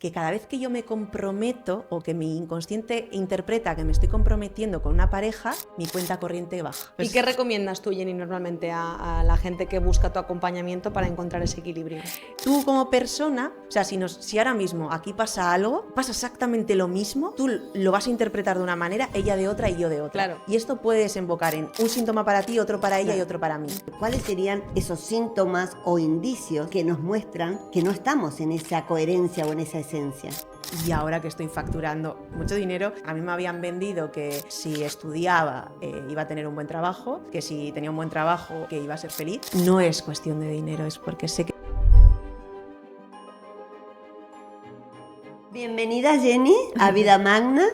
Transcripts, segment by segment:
que cada vez que yo me comprometo o que mi inconsciente interpreta que me estoy comprometiendo con una pareja, mi cuenta corriente baja. ¿Y qué recomiendas tú, Jenny, normalmente a la gente que busca tu acompañamiento para encontrar ese equilibrio? Tú como persona, o sea, si ahora mismo aquí pasa algo, pasa exactamente lo mismo, tú lo vas a interpretar de una manera, ella de otra y yo de otra. Claro. Y esto puede desembocar en un síntoma para ti, otro para ella y otro para mí. ¿Cuáles serían esos síntomas o indicios que nos muestran que no estamos en esa coherencia o en esa esencia? Y ahora que estoy facturando mucho dinero, a mí me habían vendido que si estudiaba iba a tener un buen trabajo, que si tenía un buen trabajo que iba a ser feliz. No es cuestión de dinero, es porque sé que... Bienvenida, Jenny, a Vida Magna.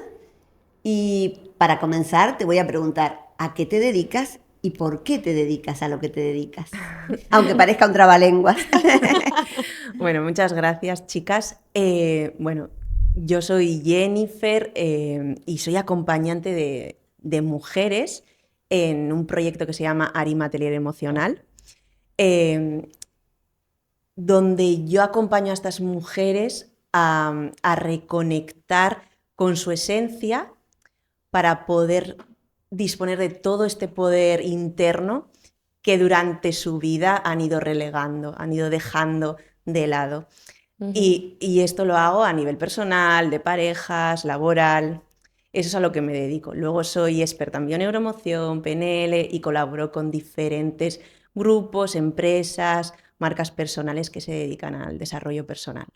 Y para comenzar te voy a preguntar ¿a qué te dedicas y por qué te dedicas a lo que te dedicas? Aunque parezca un trabalenguas. Bueno, muchas gracias, chicas. Bueno, yo soy Jennifer y soy acompañante de mujeres en un proyecto que se llama Arima Atelier Emocional, donde yo acompaño a estas mujeres a reconectar con su esencia para poder disponer de todo este poder interno que durante su vida han ido relegando, han ido dejando de lado. Y esto lo hago a nivel personal, de parejas, laboral. Eso es a lo que me dedico. Luego soy experta en bioneuroemoción, PNL y colaboro con diferentes grupos, empresas, marcas personales que se dedican al desarrollo personal.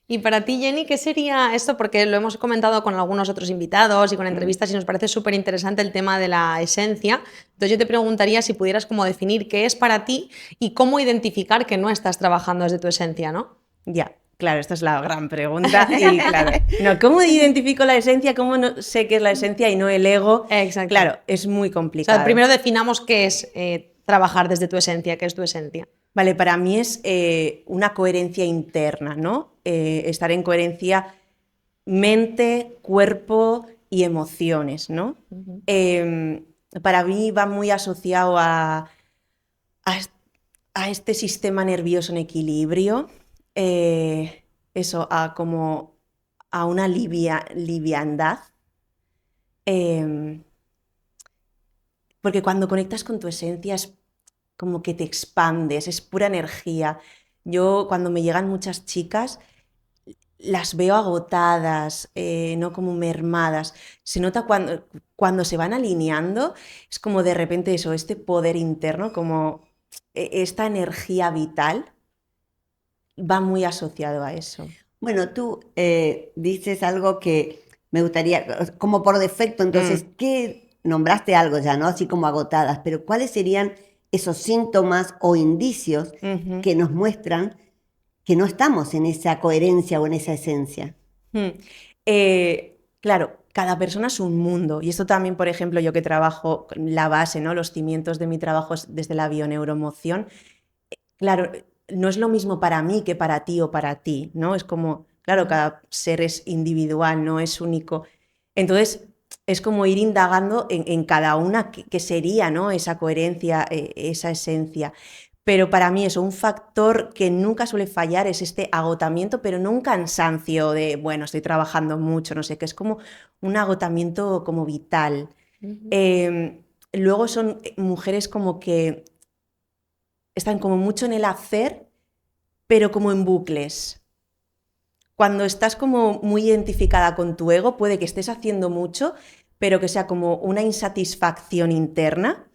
Y para ti, Jenny, ¿qué sería esto? Porque lo hemos comentado con algunos otros invitados y con entrevistas y nos parece súper interesante el tema de la esencia. Entonces yo te preguntaría si pudieras como definir qué es para ti y cómo identificar que no estás trabajando desde tu esencia, ¿no? Ya, claro, esta es la gran pregunta. Y claro, no, ¿cómo identifico la esencia? ¿Cómo no sé qué es la esencia y no el ego? Exacto. Claro, es muy O complicado. sea, primero definamos qué es trabajar desde tu esencia, qué es tu esencia. Vale, para mí es una coherencia interna, ¿no? Estar en coherencia mente, cuerpo y emociones, ¿no? Para mí va muy asociado a este sistema nervioso en equilibrio, eso, como a una liviandad. Porque cuando conectas con tu esencia es como que te expandes, es pura energía. Yo cuando me llegan muchas chicas las veo agotadas, no como mermadas. Se nota cuando se van alineando, es como de repente eso, este poder interno, como esta energía vital va muy asociado a eso. Bueno, tú dices algo que me gustaría, como por defecto, entonces, ¿qué nombraste algo ya, ¿no? Así como agotadas, pero ¿cuáles serían esos síntomas o indicios que nos muestran que no estamos en esa coherencia o en esa esencia? Claro, cada persona es un mundo y esto también, por ejemplo, yo que trabajo la base, ¿no? Los cimientos de mi trabajo es desde la bioneuroemoción. Claro, no es lo mismo para mí que para ti o para ti, ¿no? Es como, claro, cada ser es individual, no es único. Entonces, es como ir indagando en cada una qué sería, ¿no? Esa coherencia, esa esencia. Pero para mí eso, un factor que nunca suele fallar es este agotamiento, pero no un cansancio de, bueno, estoy trabajando mucho, no sé, que es como un agotamiento como vital. Luego son mujeres como que están como mucho en el hacer, pero como en bucles. Cuando estás como muy identificada con tu ego, puede que estés haciendo mucho, pero que sea como una insatisfacción interna.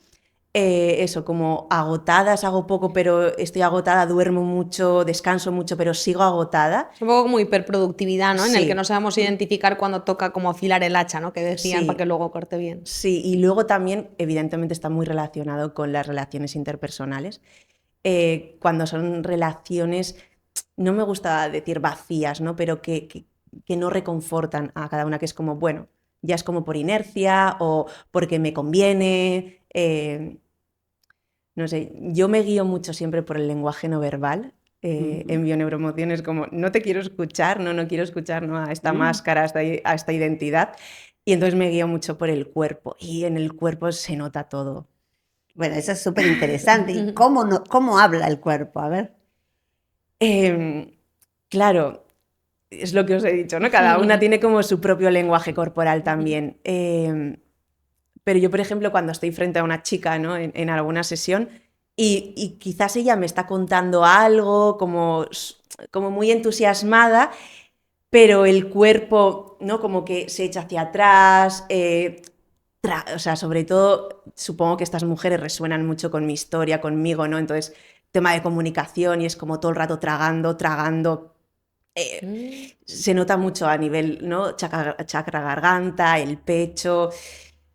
Eso, como agotadas, hago poco, pero estoy agotada, duermo mucho, descanso mucho, pero sigo agotada. Es un poco como hiperproductividad, ¿no? En el Sí. que no sabemos identificar cuando toca como afilar el hacha, ¿no? Que decían, Sí. para que luego corte bien. Sí, y luego también, evidentemente, está muy relacionado con las relaciones interpersonales. Cuando son relaciones, no me gusta decir vacías, ¿no? Pero que no reconfortan a cada una, que es como, bueno, ya es como por inercia o porque me conviene. No sé, yo me guío mucho siempre por el lenguaje no verbal. En bioneuroemoción es como, no te quiero escuchar, no quiero escuchar, ¿no? A esta máscara, a esta identidad. Y entonces me guío mucho por el cuerpo. Y en el cuerpo se nota todo. Bueno, eso es súper interesante. ¿Y cómo habla el cuerpo? A ver. Claro, es lo que os he dicho, ¿no? Cada una tiene como su propio lenguaje corporal también. Pero yo, por ejemplo, cuando estoy frente a una chica, ¿no? en alguna sesión y quizás ella me está contando algo como muy entusiasmada, pero el cuerpo, ¿no? Como que se echa hacia atrás. O sea, sobre todo, supongo que estas mujeres resuenan mucho con mi historia, conmigo, ¿no? Entonces, tema de comunicación y es como todo el rato tragando. Se nota mucho a nivel, ¿no? Chakra garganta, el pecho,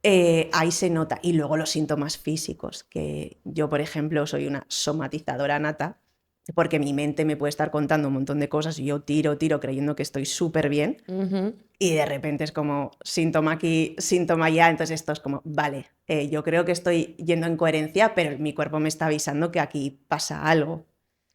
ahí se nota. Y luego los síntomas físicos, que yo, por ejemplo, soy una somatizadora nata, porque mi mente me puede estar contando un montón de cosas y yo tiro creyendo que estoy súper bien y de repente es como síntoma aquí, síntoma allá, entonces esto es como, vale, yo creo que estoy yendo en coherencia, pero mi cuerpo me está avisando que aquí pasa algo.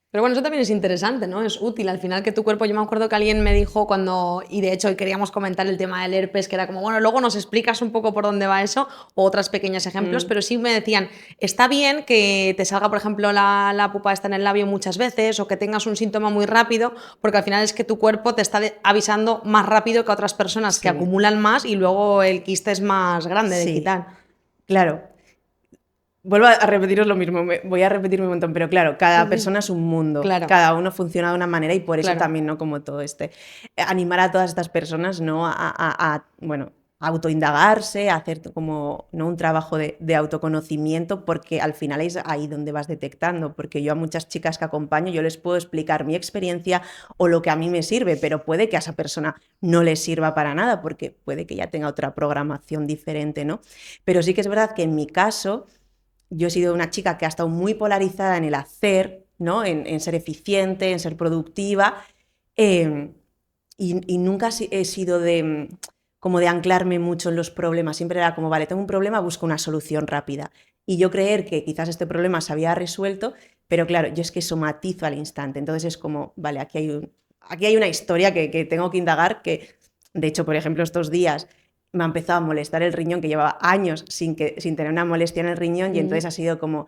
Pero bueno, eso también es interesante, ¿no? Es útil al final que tu cuerpo, yo me acuerdo que alguien me dijo cuando, y de hecho hoy queríamos comentar el tema del herpes, que era como, bueno, luego nos explicas un poco por dónde va eso, o otros pequeños ejemplos, pero sí me decían, está bien que te salga, por ejemplo, la pupa esta en el labio muchas veces, o que tengas un síntoma muy rápido, porque al final es que tu cuerpo te está avisando más rápido que otras personas que acumulan más y luego el quiste es más grande de quitar. Claro. Vuelvo a repetiros lo mismo, voy a repetirme un montón, pero claro, cada persona es un mundo, cada uno funciona de una manera y por eso también, ¿no? Como todo animar a todas estas personas, ¿no? Bueno, a autoindagarse, a hacer como, ¿no? Un trabajo de autoconocimiento, porque al final es ahí donde vas detectando, porque yo a muchas chicas que acompaño, yo les puedo explicar mi experiencia o lo que a mí me sirve, pero puede que a esa persona no le sirva para nada, porque puede que ya tenga otra programación diferente, ¿no? Pero sí que es verdad que en mi caso yo he sido una chica que ha estado muy polarizada en el hacer, ¿no? En ser eficiente, en ser productiva, y nunca he sido como de anclarme mucho en los problemas. Siempre era como, vale, tengo un problema, busco una solución rápida. Y yo creer que quizás este problema se había resuelto, pero claro, yo es que somatizo al instante. Entonces es como, vale, aquí hay una historia que tengo que indagar, que de hecho, por ejemplo, estos días me ha empezado a molestar el riñón, que llevaba años sin tener una molestia en el riñón, y entonces ha sido como,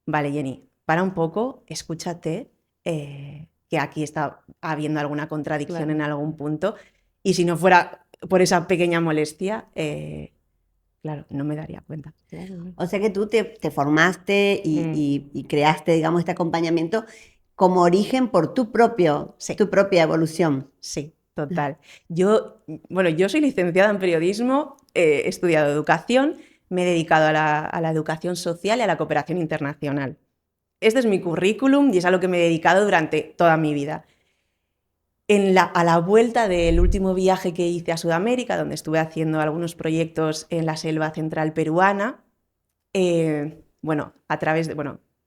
vale, Jenny, para un poco, escúchate, que aquí está habiendo alguna contradicción en algún punto, y si no fuera por esa pequeña molestia, claro, no me daría cuenta. O sea que tú te formaste y creaste, digamos, este acompañamiento como origen por tu propia evolución. Sí. Total. Yo soy licenciada en periodismo, he estudiado educación, me he dedicado a la educación social y a la cooperación internacional. Este es mi currículum y es a lo que me he dedicado durante toda mi vida. A la vuelta del último viaje que hice a Sudamérica, donde estuve haciendo algunos proyectos en la selva central peruana, a través de...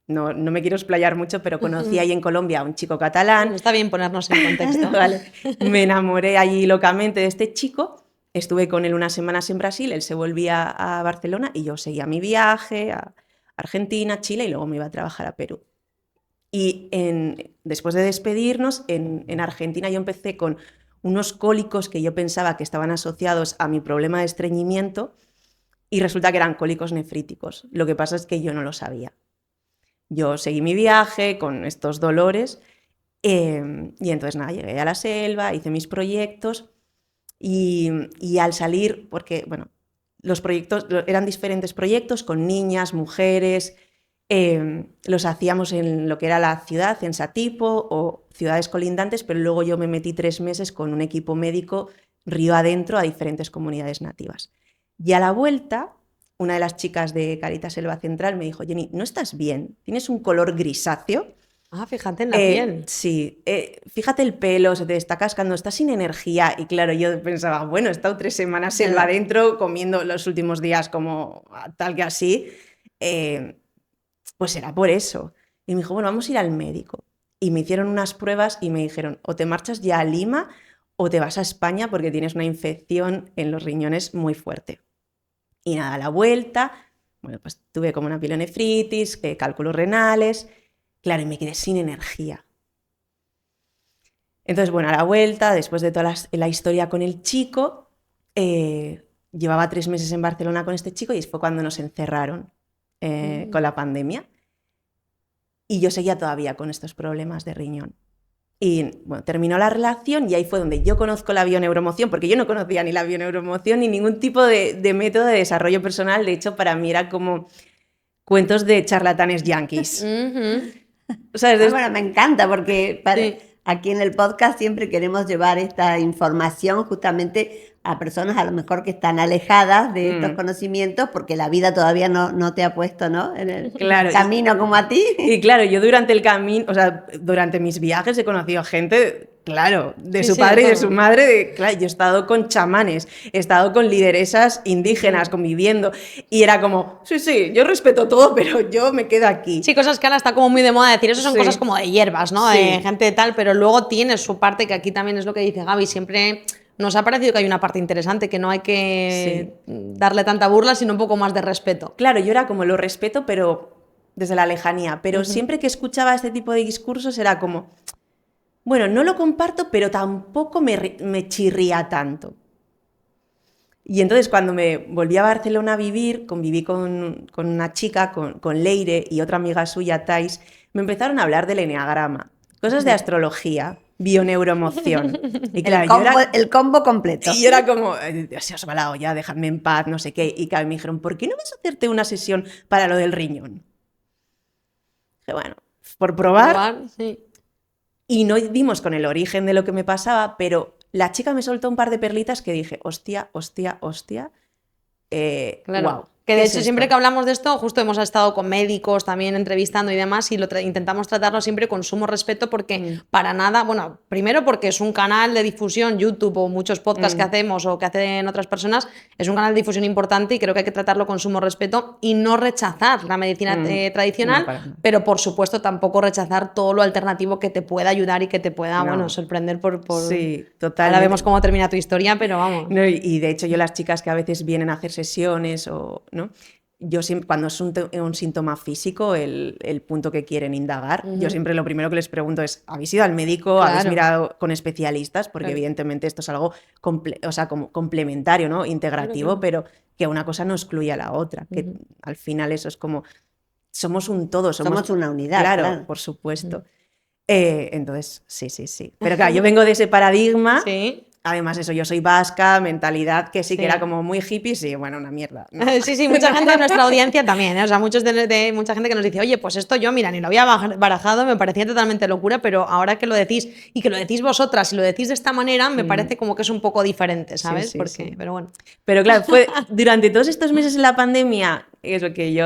No me quiero explayar mucho, pero conocí ahí en Colombia a un chico catalán. Está bien ponernos en contexto. Vale. Me enamoré allí locamente de este chico, estuve con él unas semanas en Brasil, él se volvía a Barcelona y yo seguía mi viaje a Argentina, Chile y luego me iba a trabajar a Perú. Y después de despedirnos, en Argentina yo empecé con unos cólicos que yo pensaba que estaban asociados a mi problema de estreñimiento y resulta que eran cólicos nefríticos. Lo que pasa es que yo no lo sabía. Yo seguí mi viaje con estos dolores y entonces nada, llegué a la selva, hice mis proyectos y al salir, porque los proyectos eran diferentes proyectos con niñas, mujeres, los hacíamos en lo que era la ciudad, en Satipo o ciudades colindantes, pero luego yo me metí 3 meses con un equipo médico río adentro a diferentes comunidades nativas. Y a la vuelta, una de las chicas de Caritas Selva Central me dijo, Jenny, ¿no estás bien? ¿Tienes un color grisáceo? Fíjate en la piel. Sí, fíjate el pelo, se te está cascando, estás sin energía. Y claro, yo pensaba, bueno, he estado 3 semanas selva adentro, comiendo los últimos días como tal que así, pues será por eso. Y me dijo, bueno, vamos a ir al médico. Y me hicieron unas pruebas y me dijeron, o te marchas ya a Lima o te vas a España porque tienes una infección en los riñones muy fuerte. Y nada, a la vuelta, pues tuve como una pielonefritis, cálculos renales, claro, y me quedé sin energía. Entonces, a la vuelta, después de toda la historia con el chico, llevaba 3 meses en Barcelona con este chico y fue cuando nos encerraron con la pandemia. Y yo seguía todavía con estos problemas de riñón. Y bueno, terminó la relación y ahí fue donde yo conozco la bioneuromoción, porque yo no conocía ni la bioneuromoción ni ningún tipo de método de desarrollo personal. De hecho, para mí era como cuentos de charlatanes yanquis. O sea, Bueno, me encanta porque Sí. aquí en el podcast siempre queremos llevar esta información justamente a personas a lo mejor que están alejadas de estos conocimientos porque la vida todavía no te ha puesto, ¿no? En el Claro, camino como a ti. y claro, yo durante el camino, o sea, durante mis viajes he conocido gente, claro, de Sí, su sí, padre y de todo. su madre. Claro, yo he estado con chamanes, he estado con lideresas indígenas conviviendo y era como, sí, yo respeto todo, pero yo me quedo aquí. Sí, cosas que ahora está como muy de moda decir, eso son Sí. cosas como de hierbas, ¿no? Sí. De gente de tal, pero luego tiene su parte, que aquí también es lo que dice Gaby, siempre nos ha parecido que hay una parte interesante, que no hay que darle tanta burla, sino un poco más de respeto. Claro, yo era como lo respeto, pero desde la lejanía, pero siempre que escuchaba este tipo de discursos era como, bueno, no lo comparto, pero tampoco me chirría tanto. Y entonces cuando me volví a Barcelona a vivir, conviví con una chica, con Leire y otra amiga suya, Thais, me empezaron a hablar del eneagrama, cosas de astrología, bioneuromoción. Y claro, El combo completo. y yo era como, se os va la olla, dejadme en paz, no sé qué. Y claro, me dijeron, ¿por qué no vas a hacerte una sesión para lo del riñón? Dije, bueno, por probar. Sí. Y no dimos con el origen de lo que me pasaba, pero la chica me soltó un par de perlitas que dije, hostia, Claro. wow. Que de ¿qué hecho, es siempre esto? que hablamos de esto, justo hemos estado con médicos también entrevistando y demás, y intentamos tratarlo siempre con sumo respeto, porque para nada, bueno, primero porque es un canal de difusión, YouTube o muchos podcasts que hacemos o que hacen otras personas, es un canal de difusión importante y creo que hay que tratarlo con sumo respeto y no rechazar la medicina tradicional, No, para nada. pero por supuesto tampoco rechazar todo lo alternativo que te pueda ayudar y que te pueda, No. bueno, sorprender por... Sí, Ahora totalmente. vemos cómo termina tu historia, pero vamos. No, y de hecho yo las chicas que a veces vienen a hacer sesiones o no, yo siempre, cuando es un síntoma físico, el punto que quieren indagar, yo siempre lo primero que les pregunto es, ¿habéis ido al médico? ¿Habéis Claro. mirado con especialistas? Porque Claro. evidentemente esto es algo o sea, como complementario, ¿no? Integrativo, Claro. pero que una cosa no excluye a la otra, que al final eso es como, somos un todo, Somos una unidad, Claro, claro. por supuesto. Entonces, sí. Pero claro, yo vengo de ese paradigma. Sí. Además, eso, yo soy vasca, mentalidad que sí que Sí. era como muy hippie, sí, bueno, una mierda. ¿no? Sí, mucha gente de nuestra audiencia también, ¿eh? O sea, mucha gente que nos dice, oye, pues esto yo, mira, ni lo había barajado, me parecía totalmente locura, pero ahora que lo decís y que lo decís vosotras y lo decís de esta manera, me parece como que es un poco diferente, ¿sabes? Sí, Porque, sí. pero bueno. Pero claro, fue durante todos estos meses en la pandemia, eso que yo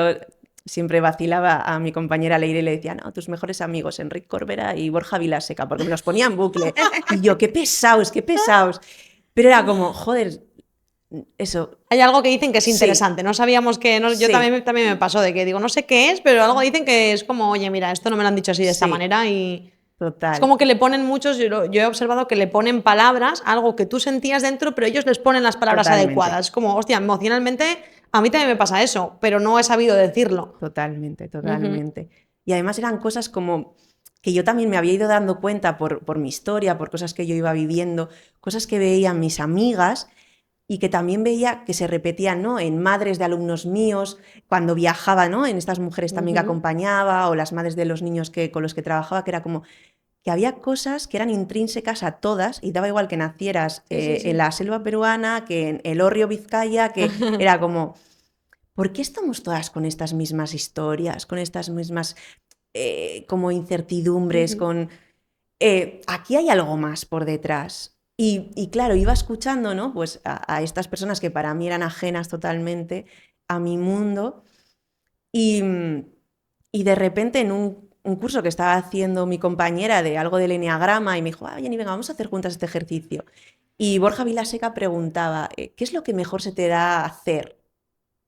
siempre vacilaba a mi compañera Leire y le decía, no, tus mejores amigos, Enric Corbera y Borja Vilaseca, porque me los ponía en bucle. Y yo, qué pesados. Pero era como, joder, eso. Hay algo que dicen que es Sí. interesante, no sabíamos que, yo Sí. también me pasó de que digo, no sé qué es, pero algo dicen que es como, oye, mira, esto no me lo han dicho así de esta Sí. manera y... Total. Es como que le ponen muchos, yo he observado que le ponen palabras, algo que tú sentías dentro, pero ellos les ponen las palabras Totalmente. adecuadas. Es como, hostia, emocionalmente a mí también me pasa eso, pero no he sabido decirlo. Totalmente. Y además eran cosas como que yo también me había ido dando cuenta por mi historia, por cosas que yo iba viviendo, cosas que veían mis amigas y que también veía que se repetían, ¿no? En madres de alumnos míos, cuando viajaba, ¿no? En estas mujeres también que acompañaba, o las madres de los niños con los que trabajaba, que era como que había cosas que eran intrínsecas a todas y daba igual que nacieras en la selva peruana, que en el Hórreo Vizcaya, que era como, ¿por qué estamos todas con estas mismas historias, con estas mismas como incertidumbres, aquí hay algo más por detrás? Y claro, iba escuchando, ¿no? Pues a estas personas que para mí eran ajenas totalmente a mi mundo y de repente en un curso que estaba haciendo mi compañera de algo del eneagrama y me dijo, Jenny, venga, vamos a hacer juntas este ejercicio. Y Borja Vilaseca preguntaba, ¿qué es lo que mejor se te da hacer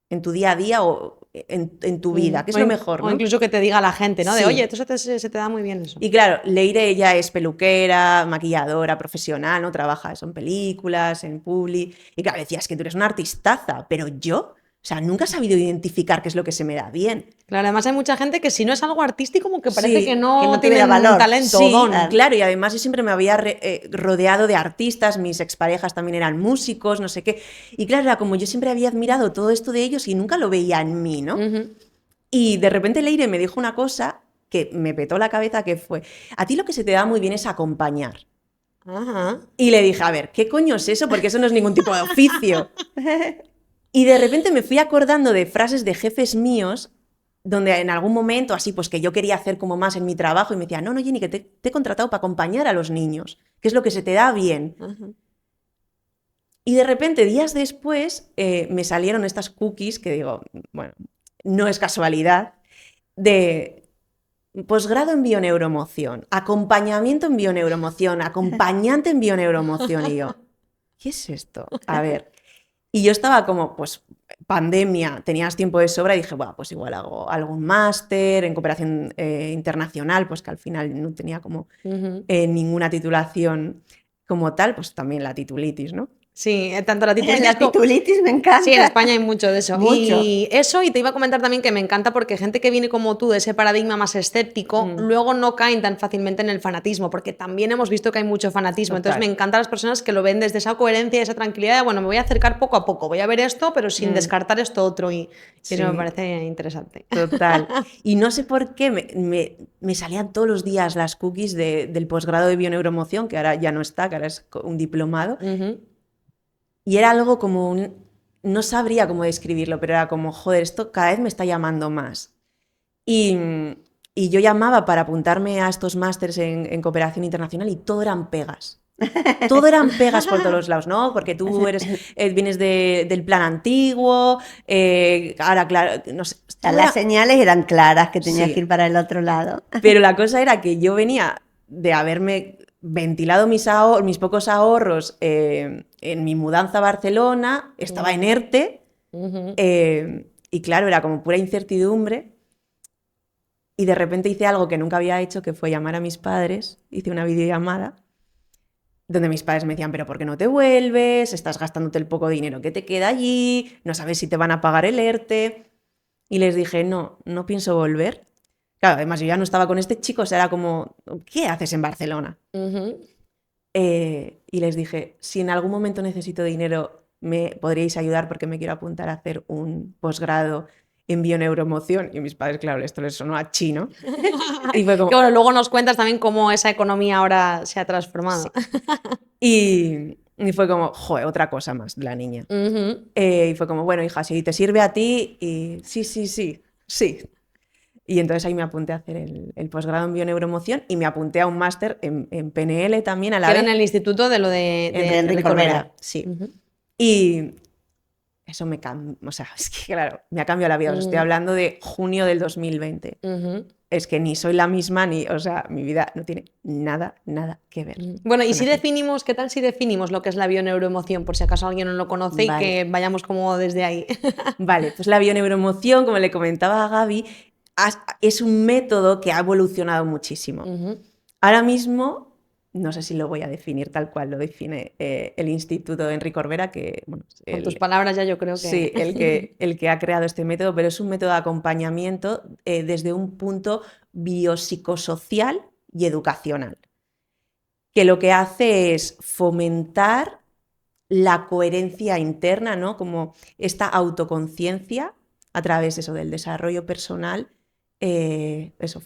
en tu día a día o en tu vida? ¿Qué es lo mejor? O ¿no? incluso que te diga la gente, ¿no? De, Sí. oye, tú se te da muy bien eso. Y claro, Leire ella es peluquera, maquilladora, profesional, ¿no? Trabaja eso en películas, en publi. Y claro, decías que tú eres una artistaza, pero yo, o sea, nunca he sabido identificar qué es lo que se me da bien. Claro, además hay mucha gente que si no es algo artístico como que parece Sí, que no tuviera tienen valor. talento Sí, o don. claro, y además yo siempre me había rodeado de artistas, mis exparejas también eran músicos, no sé qué. Y claro, era como yo siempre había admirado todo esto de ellos y nunca lo veía en mí, ¿no? Y de repente Leire me dijo una cosa que me petó la cabeza, que fue, a ti lo que se te da muy bien es acompañar. Ajá. Y le dije, a ver, ¿qué coño es eso? Porque eso no es ningún tipo de oficio. Y de repente me fui acordando de frases de jefes míos donde en algún momento, así, pues que yo quería hacer como más en mi trabajo y me decía, no, Jenny, que te he contratado para acompañar a los niños, que es lo que se te da bien. Ajá. Y de repente, días después, me salieron estas cookies que digo, bueno, no es casualidad, de posgrado en bioneuromoción, acompañamiento en bioneuromoción, acompañante en bioneuromoción. Y yo, ¿qué es esto? A ver. Y yo estaba como, pues, pandemia, tenías tiempo de sobra y dije, bueno, pues igual hago algún máster en cooperación internacional, pues que al final no tenía como ninguna titulación como tal, pues también la titulitis, ¿no? Sí, tanto la titulitis La titulitis me encanta. Sí, en España hay mucho de eso. Mucho. Y eso, y te iba a comentar también que me encanta porque gente que viene como tú de ese paradigma más escéptico, luego no caen tan fácilmente en el fanatismo, porque también hemos visto que hay mucho fanatismo. Total. Entonces me encantan las personas que lo ven desde esa coherencia y esa tranquilidad de, bueno, me voy a acercar poco a poco, voy a ver esto, pero sin descartar esto otro. Y eso me Sí. parece interesante. Total. Y no sé por qué me salían todos los días las cookies del posgrado de bioneuromoción, que ahora ya no está, que ahora es un diplomado. Y era algo como no sabría cómo describirlo, pero era como, joder, esto cada vez me está llamando más. Y yo llamaba para apuntarme a estos másters en cooperación internacional y todo eran pegas. Todo eran pegas por todos los lados, ¿no? Porque tú vienes del plan antiguo, ahora, claro, no sé. Las señales eran claras que tenías Sí. que ir para el otro lado. Pero la cosa era que yo venía de haberme ventilado mis pocos ahorros en mi mudanza a Barcelona, estaba en ERTE, y claro, era como pura incertidumbre. Y de repente hice algo que nunca había hecho, que fue llamar a mis padres, hice una videollamada, donde mis padres me decían, pero ¿por qué no te vuelves? Estás gastándote el poco dinero que te queda allí, no sabes si te van a pagar el ERTE. Y les dije, no pienso volver. Claro, además yo ya no estaba con este chico, o sea, era como, ¿qué haces en Barcelona? Y les dije, si en algún momento necesito dinero, me podríais ayudar porque me quiero apuntar a hacer un posgrado en bioneuromoción. Y mis padres, claro, esto les sonó a chino. Y fue como, Que bueno, luego nos cuentas también cómo esa economía ahora se ha transformado. Sí. Y fue como, joder, otra cosa más de la niña. Y fue como, bueno, hija, si te sirve a ti, y sí. Y entonces ahí me apunté a hacer el posgrado en bioneuromoción y me apunté a un máster en PNL también a la Que vez. era en el instituto de lo de Enrique Corbera, sí. Y eso me cambió, o sea, es que claro, me ha cambiado la vida. Os estoy hablando de junio del 2020. Es que ni soy la misma, o sea, mi vida no tiene nada que ver. Bueno, y si definimos, ¿qué tal si definimos lo que es la bioneuroemoción? Por si acaso alguien no lo conoce Vale. y que vayamos como desde ahí. Vale, pues la bioneuromoción, como le comentaba a Gaby, es un método que ha evolucionado muchísimo. Ahora mismo, no sé si lo voy a definir tal cual lo define el Instituto de Enrique Corbera, que, bueno, Con tus palabras ya yo creo que... Sí, el que ha creado este método, pero es un método de acompañamiento desde un punto biopsicosocial y educacional, que lo que hace es fomentar la coherencia interna, ¿no? Como esta autoconciencia a través eso, del desarrollo personal,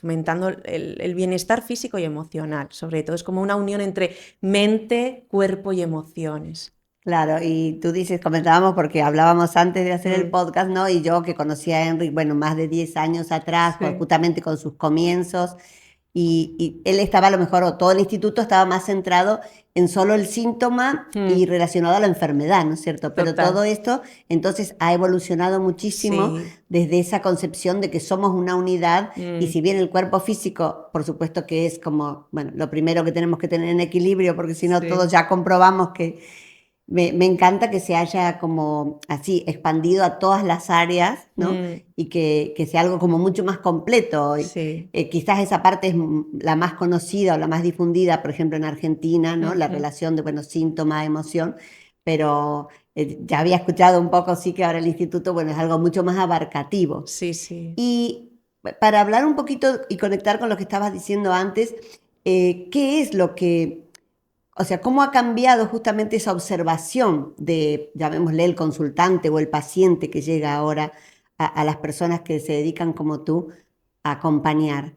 fomentando el bienestar físico y emocional. Sobre todo es como una unión entre mente, cuerpo y emociones. Claro, y tú dices, comentábamos porque hablábamos antes de hacer el podcast, ¿no? Y yo que conocí a Enrique, bueno, más de 10 años atrás, justamente con sus comienzos, y él estaba a lo mejor, o todo el instituto estaba más centrado en solo el síntoma y relacionado a la enfermedad, ¿no es cierto? Pero Total. todo esto entonces ha evolucionado muchísimo desde esa concepción de que somos una unidad y si bien el cuerpo físico, por supuesto que es como, bueno, lo primero que tenemos que tener en equilibrio porque si no todos ya comprobamos que me encanta que se haya como así expandido a todas las áreas, ¿no? Y que sea algo como mucho más completo. Sí. Quizás esa parte es la más conocida o la más difundida, por ejemplo, en Argentina, ¿no? La relación de, bueno, síntoma, emoción, pero ya había escuchado un poco, sí, que ahora el instituto, bueno, es algo mucho más abarcativo. Sí. Y para hablar un poquito y conectar con lo que estabas diciendo antes, ¿qué es lo que... O sea, ¿cómo ha cambiado justamente esa observación de, llamémosle, el consultante o el paciente que llega ahora a las personas que se dedican como tú a acompañar?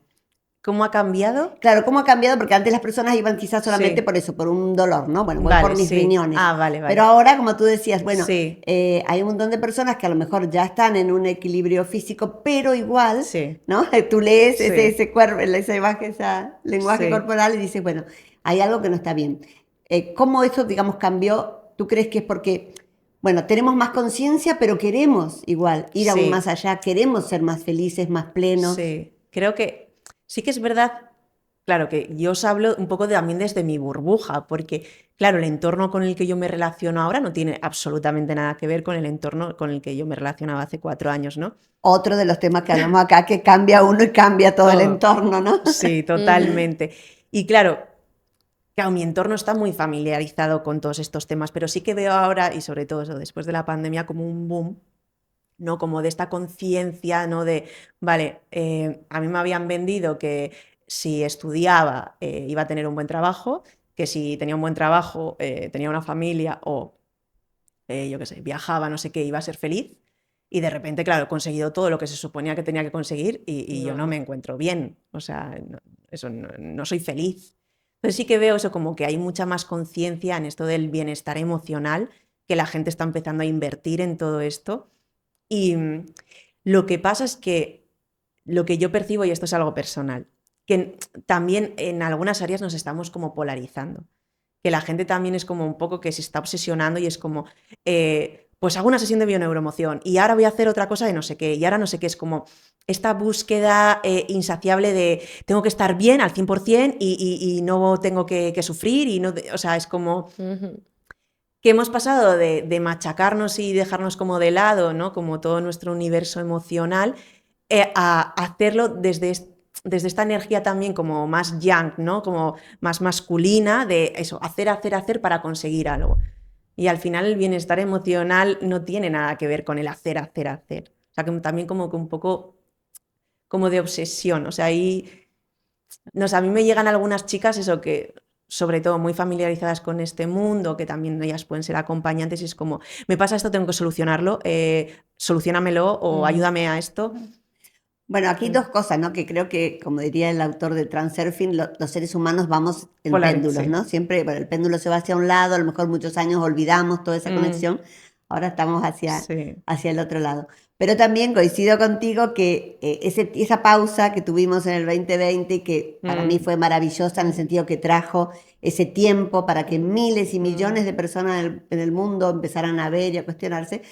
¿Cómo ha cambiado? Claro, ¿cómo ha cambiado? Porque antes las personas iban quizás solamente Sí. por eso, por un dolor, ¿no? Bueno, voy Vale, por mis sí. riñones. Ah, vale, Pero vale. ahora, como tú decías, bueno, Sí, hay un montón de personas que a lo mejor ya están en un equilibrio físico, pero igual, sí, ¿no? Tú lees sí, esa imagen, ese lenguaje sí. corporal y dices, bueno, hay algo que no está bien. ¿Cómo eso, digamos, cambió? ¿Tú crees que es porque, bueno, tenemos más conciencia, pero queremos igual ir aún más Sí, allá, queremos ser más felices, más plenos? sí. Creo que sí que es verdad, claro, que yo os hablo un poco también desde mi burbuja, porque, claro, el entorno con el que yo me relaciono ahora no tiene absolutamente nada que ver con el entorno con el que yo me relacionaba hace 4 años, ¿no? Otro de los temas que hablamos acá, que cambia uno y cambia todo el Todo. entorno, ¿no? Sí, Ujú. totalmente. Y claro, mi entorno está muy familiarizado con todos estos temas, pero sí que veo ahora, y sobre todo eso, después de la pandemia, como un boom, ¿no? Como de esta conciencia, ¿no? De, vale, a mí me habían vendido que si estudiaba iba a tener un buen trabajo, que si tenía un buen trabajo tenía una familia o, yo qué sé, viajaba, no sé qué, iba a ser feliz. Y de repente, claro, he conseguido todo lo que se suponía que tenía que conseguir y yo no me No. encuentro bien. O sea, eso no soy feliz. Entonces sí que veo eso como que hay mucha más conciencia en esto del bienestar emocional, que la gente está empezando a invertir en todo esto. Y lo que pasa es que lo que yo percibo, y esto es algo personal, que también en algunas áreas nos estamos como polarizando. Que la gente también es como un poco que se está obsesionando y es como, pues hago una sesión de bioneuromoción y ahora voy a hacer otra cosa de no sé qué, y ahora no sé qué, es como esta búsqueda insaciable de tengo que estar bien al 100% y no tengo que sufrir, y no, o sea, es como Ujú. que hemos pasado de machacarnos y dejarnos como de lado, ¿no? Como todo nuestro universo emocional, a hacerlo desde esta energía también como más yang, ¿no? Como más masculina, de eso, hacer para conseguir algo. Y al final el bienestar emocional no tiene nada que ver con el hacer, hacer, hacer. O sea, que también como que un poco como de obsesión. O sea, ahí, no sé, a mí me llegan algunas chicas, eso que sobre todo muy familiarizadas con este mundo, que también ellas pueden ser acompañantes, y es como, me pasa esto, tengo que solucionarlo, solucionamelo o Ujú. ayúdame a esto. Bueno, aquí Mm. dos cosas, ¿no? Que creo que, como diría el autor de Transurfing, los seres humanos vamos en péndulos, Sí. ¿no? Siempre, bueno, el péndulo se va hacia un lado, a lo mejor muchos años olvidamos toda esa Mm, conexión, ahora estamos sí. hacia el otro lado. Pero también coincido contigo que esa pausa que tuvimos en el 2020 y que para mí Mm, fue maravillosa en el sentido que trajo ese tiempo para que miles y mm, millones de personas en el mundo empezaran a ver y a cuestionarse.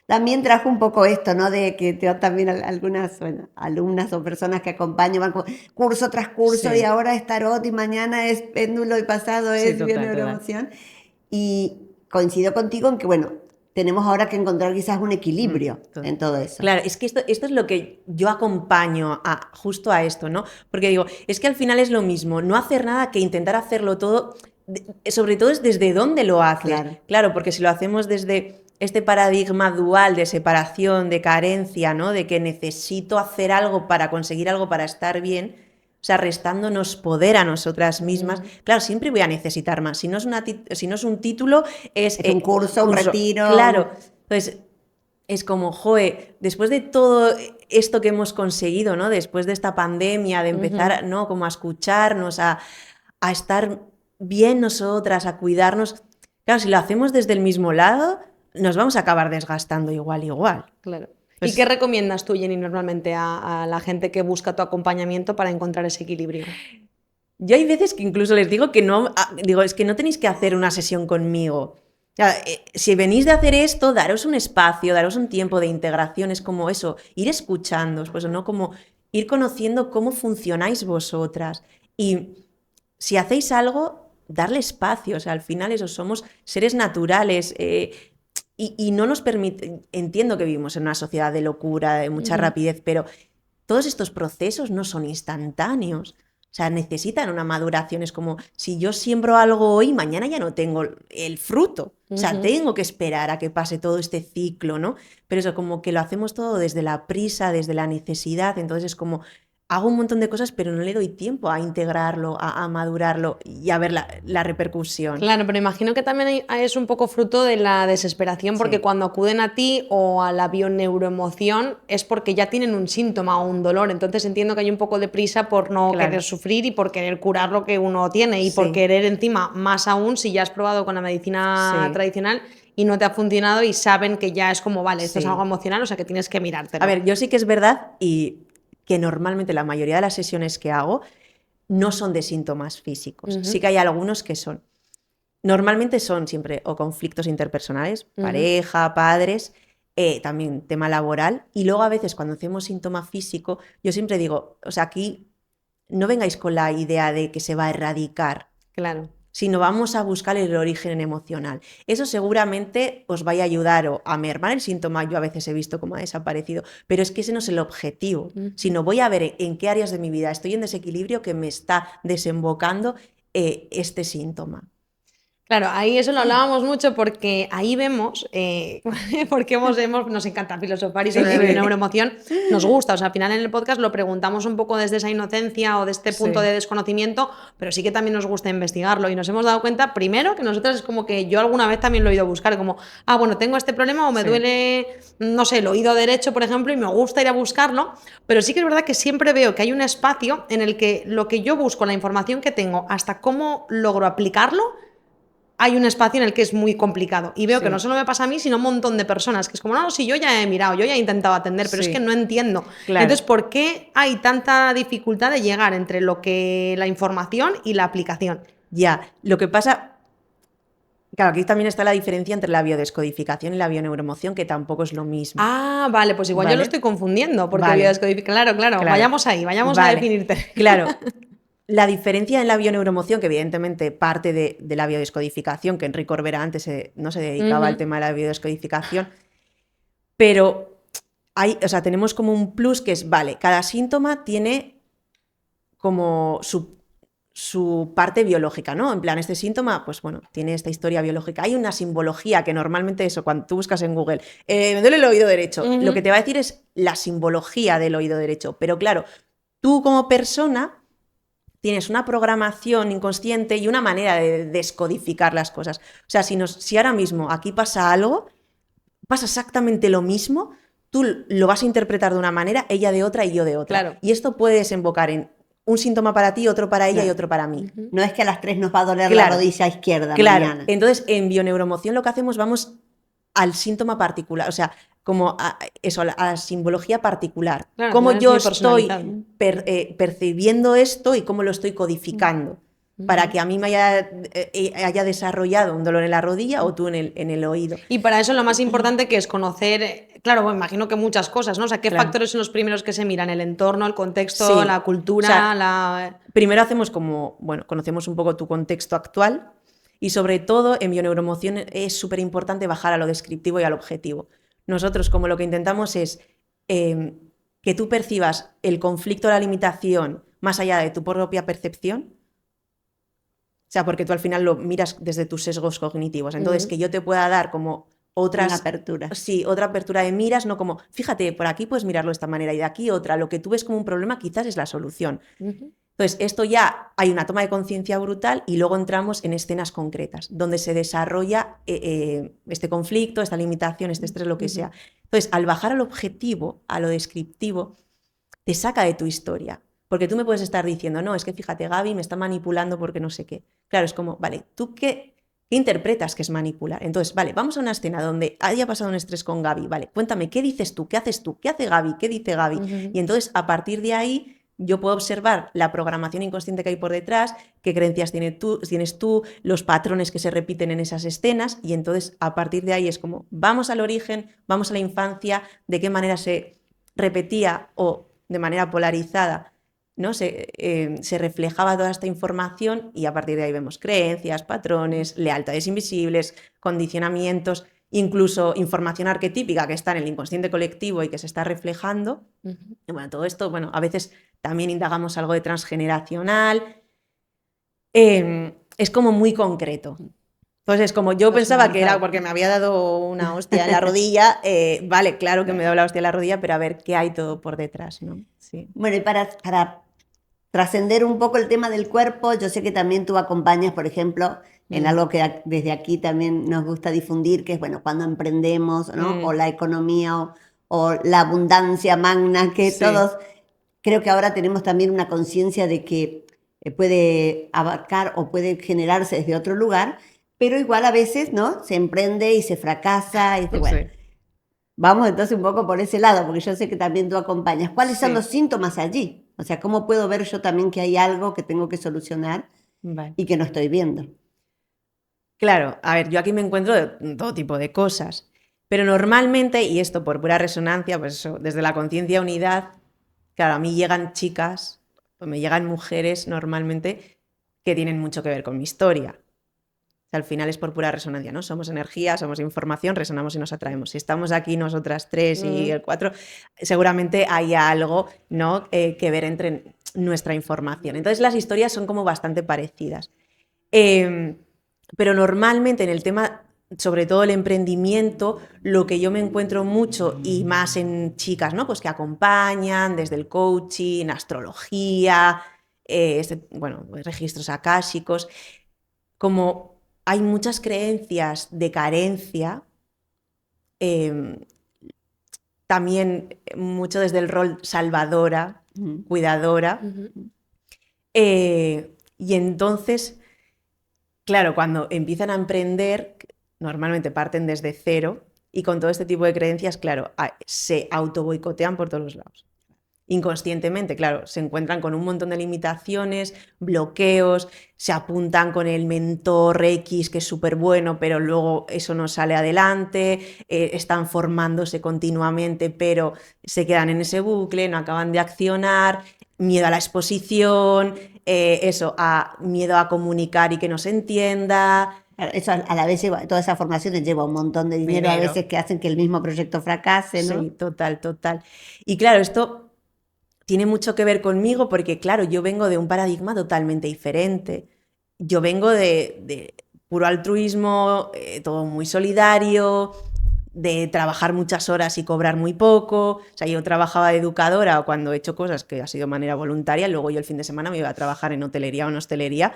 También trajo un poco esto, ¿no? De que te también algunas, bueno, alumnas o personas que acompañan, van curso tras curso y sí. ahora es tarot y mañana es péndulo y pasado Sí, es total, total. bioneuroemoción. Y coincido contigo en que, bueno, tenemos ahora que encontrar quizás un Mm, equilibrio en todo eso. Claro, es que esto es lo que yo acompaño justo a esto, ¿no? Porque digo, es que al final es lo mismo, no hacer nada que intentar hacerlo todo, sobre todo es desde dónde lo haces. Claro. Claro, porque si lo hacemos desde este paradigma dual de separación, de carencia, ¿no? De que necesito hacer algo para conseguir algo, para estar bien, o sea, restándonos poder a nosotras mismas, Ujú. claro, siempre voy a necesitar más. Si no es un título, es Es un curso, un curso. retiro. Claro, entonces es como, joe, después de todo esto que hemos conseguido, ¿no? Después de esta pandemia, de Ujú. empezar, ¿no? Como a escucharnos, a estar bien nosotras, a cuidarnos. Claro, si lo hacemos desde el mismo lado, nos vamos a acabar desgastando igual, igual. Claro. ¿Y qué Pues recomiendas tú, Jenny, normalmente a la gente que busca tu acompañamiento para encontrar ese equilibrio? yo hay veces que incluso les digo que no, digo, es que no tenéis que hacer una sesión conmigo. O sea, si venís de hacer esto, daros un espacio, daros un tiempo de integración, es como eso, ir escuchándoos, pues no como ir conociendo cómo funcionáis vosotras. Y si hacéis algo, darle espacio, o sea, al final eso, somos seres naturales, y no nos permite, entiendo que vivimos en una sociedad de locura, de mucha Ujú. rapidez, pero todos estos procesos no son instantáneos. O sea, necesitan una maduración. Es como si yo siembro algo hoy, mañana ya no tengo el fruto. O sea, Ujú. tengo que esperar a que pase todo este ciclo, ¿no? Pero eso, como que lo hacemos todo desde la prisa, desde la necesidad. Entonces es como hago un montón de cosas, pero no le doy tiempo a integrarlo, a madurarlo y a ver la repercusión. Claro, pero imagino que también es un poco fruto de la desesperación, porque Sí. cuando acuden a ti o a la bioneuroemoción es porque ya tienen un síntoma o un dolor. Entonces entiendo que hay un poco de prisa por no Claro. querer sufrir y por querer curar lo que uno tiene y por Sí. querer encima, más aún si ya has probado con la medicina Sí. tradicional y no te ha funcionado y saben que ya es como, vale, esto es Sí. algo emocional, o sea que tienes que mirártelo. A ver, yo sí que es verdad y que normalmente la mayoría de las sesiones que hago no son de síntomas físicos. Sí que hay algunos que son. Normalmente son siempre o conflictos interpersonales, pareja, padres, también tema laboral. Y luego a veces cuando hacemos síntoma físico, yo siempre digo, o sea, aquí no vengáis con la idea de que se va a erradicar, Claro. sino vamos a buscar el origen emocional. Eso seguramente os vaya a ayudar o a mermar el síntoma, yo a veces he visto cómo ha desaparecido, pero es que ese no es el objetivo, sino voy a ver en qué áreas de mi vida estoy en desequilibrio que me está desembocando este síntoma. Claro, ahí eso lo hablábamos mucho porque ahí vemos, porque nos encanta filosofar y sobre la neuroemoción nos gusta, o sea, al final en el podcast lo preguntamos un poco desde esa inocencia o de este punto Sí. de desconocimiento, pero sí que también nos gusta investigarlo y nos hemos dado cuenta, primero, que nosotros es como que yo alguna vez también lo he ido a buscar, como, bueno, tengo este problema o me Sí. duele, no sé, el oído derecho, por ejemplo, y me gusta ir a buscarlo, pero sí que es verdad que siempre veo que hay un espacio en el que lo que yo busco, la información que tengo, hasta cómo logro aplicarlo, hay un espacio en el que es muy complicado. Y veo que no solo me pasa a mí, sino a un montón de personas, que es como, no, si yo ya he mirado, yo ya he intentado atender, pero es que no entiendo. Claro. Entonces, ¿por qué hay tanta dificultad de llegar entre la información y la aplicación? Ya, lo que pasa, claro, aquí también está la diferencia entre la biodescodificación y la bioneuroemoción, que tampoco es lo mismo. Vale, pues igual yo lo ¿Vale? estoy confundiendo, porque Vale. claro, vayamos ahí, vayamos a definirte. Claro, la diferencia en la bioneuroemoción, que evidentemente parte de la biodescodificación, que Enrique Corbera antes no se dedicaba al tema de la biodescodificación, pero o sea, tenemos como un plus que es, vale, cada síntoma tiene como su parte biológica, ¿no? En plan, este síntoma, pues bueno, tiene esta historia biológica. Hay una simbología que normalmente eso, cuando tú buscas en Google, me duele el oído derecho, lo que te va a decir es la simbología del oído derecho. Pero claro, tú como persona tienes una programación inconsciente y una manera de descodificar las cosas. O sea, si ahora mismo aquí pasa algo, pasa exactamente lo mismo, tú lo vas a interpretar de una manera, ella de otra y yo de otra. Claro. Y esto puede desembocar en un síntoma para ti, otro para ella y otro para mí. No es que a las 3 nos va a doler la rodilla izquierda mañana. Entonces, en bioneuroemoción lo que hacemos, vamos al síntoma particular, o sea, como a la simbología particular. Claro, Cómo es yo muy estoy personalizado. percibiendo esto y cómo lo estoy codificando. Para que a mí me haya desarrollado un dolor en la rodilla o tú en el oído. Y para eso lo más importante que es conocer, claro, bueno, imagino que muchas cosas, ¿no? O sea, ¿qué factores son los primeros que se miran? El entorno, el contexto, la cultura, o sea, primero hacemos como, bueno, conocemos un poco tu contexto actual y sobre todo en bioneuroemoción es súper importante bajar a lo descriptivo y al objetivo. Nosotros como lo que intentamos es que tú percibas el conflicto o la limitación más allá de tu propia percepción. O sea, porque tú al final lo miras desde tus sesgos cognitivos. Entonces, que yo te pueda dar como otras... Una apertura. Sí, otra apertura de miras, no como, fíjate, por aquí puedes mirarlo de esta manera y de aquí otra. Lo que tú ves como un problema quizás es la solución. Entonces, esto ya hay una toma de conciencia brutal y luego entramos en escenas concretas, donde se desarrolla este conflicto, esta limitación, este estrés, lo que sea. Entonces, al bajar al objetivo, a lo descriptivo, te saca de tu historia. Porque tú me puedes estar diciendo, no, es que fíjate, Gaby me está manipulando porque no sé qué. Claro, es como, vale, ¿tú qué interpretas que es manipular? Entonces, vale, vamos a una escena donde haya pasado un estrés con Gaby, vale, cuéntame, ¿qué dices tú? ¿Qué haces tú? ¿Qué hace Gaby? ¿Qué dice Gaby? Y entonces, a partir de ahí, yo puedo observar la programación inconsciente que hay por detrás, qué creencias tienes tú, los patrones que se repiten en esas escenas, y entonces, a partir de ahí es como, vamos al origen, vamos a la infancia, de qué manera se repetía o de manera polarizada, ¿no? Se reflejaba toda esta información y a partir de ahí vemos creencias, patrones, lealtades invisibles, condicionamientos, incluso información arquetípica que está en el inconsciente colectivo y que se está reflejando. Y bueno, todo esto, bueno, a veces también indagamos algo de transgeneracional. Es como muy concreto. Entonces, como yo Pues pensaba que era marcar. porque me había dado una hostia en la rodilla, vale, claro que me he dado la hostia en la rodilla, pero a ver qué hay todo por detrás, ¿no? Sí. Bueno, y para trascender un poco el tema del cuerpo, yo sé que también tú acompañas, por ejemplo, en algo que desde aquí también nos gusta difundir, que es, bueno, cuando emprendemos, ¿no? O la economía o la abundancia magna, que Sí. todos, creo que ahora tenemos también una conciencia de que puede abarcar o puede generarse desde otro lugar, pero igual a veces, ¿no? Se emprende y se fracasa y dice, bueno, Sí. vamos entonces un poco por ese lado, porque yo sé que también tú acompañas. ¿Cuáles son Sí. los síntomas allí? O sea, ¿cómo puedo ver yo también que hay algo que tengo que solucionar Vale. y que no estoy viendo? Claro, a ver, yo aquí me encuentro de todo tipo de cosas, pero normalmente, y esto por pura resonancia, pues eso, desde la conciencia unidad, claro, a mí llegan chicas, o me llegan mujeres normalmente que tienen mucho que ver con mi historia. O sea, al final es por pura resonancia, ¿no? Somos energía, somos información, resonamos y nos atraemos. Si estamos aquí nosotras tres y el cuatro, seguramente hay algo, ¿no? Que ver entre nuestra información. Entonces las historias son como bastante parecidas. Eh, pero normalmente en el tema, sobre todo el emprendimiento, lo que yo me encuentro mucho y más en chicas, ¿no? Pues que acompañan desde el coaching, astrología, bueno, registros akáshicos, como hay muchas creencias de carencia, eh, también mucho desde el rol salvadora, cuidadora, y entonces, claro, cuando empiezan a emprender, normalmente parten desde cero y con todo este tipo de creencias, claro, se auto boicotean por todos los lados. Inconscientemente, claro, se encuentran con un montón de limitaciones, bloqueos, se apuntan con el mentor X, que es súper bueno, pero luego eso no sale adelante, están formándose continuamente, pero se quedan en ese bucle, no acaban de accionar, miedo a la exposición, miedo a comunicar y que no se entienda. Claro, eso a la vez lleva, todas esas formaciones lleva un montón de dinero a veces que hacen que el mismo proyecto fracase, ¿no? Sí, total, total. Y claro, esto tiene mucho que ver conmigo porque, claro, yo vengo de un paradigma totalmente diferente. Yo vengo de puro altruismo, todo muy solidario, de trabajar muchas horas y cobrar muy poco. O sea, yo trabajaba de educadora cuando he hecho cosas que ha sido de manera voluntaria, luego yo el fin de semana me iba a trabajar en hotelería o en hostelería,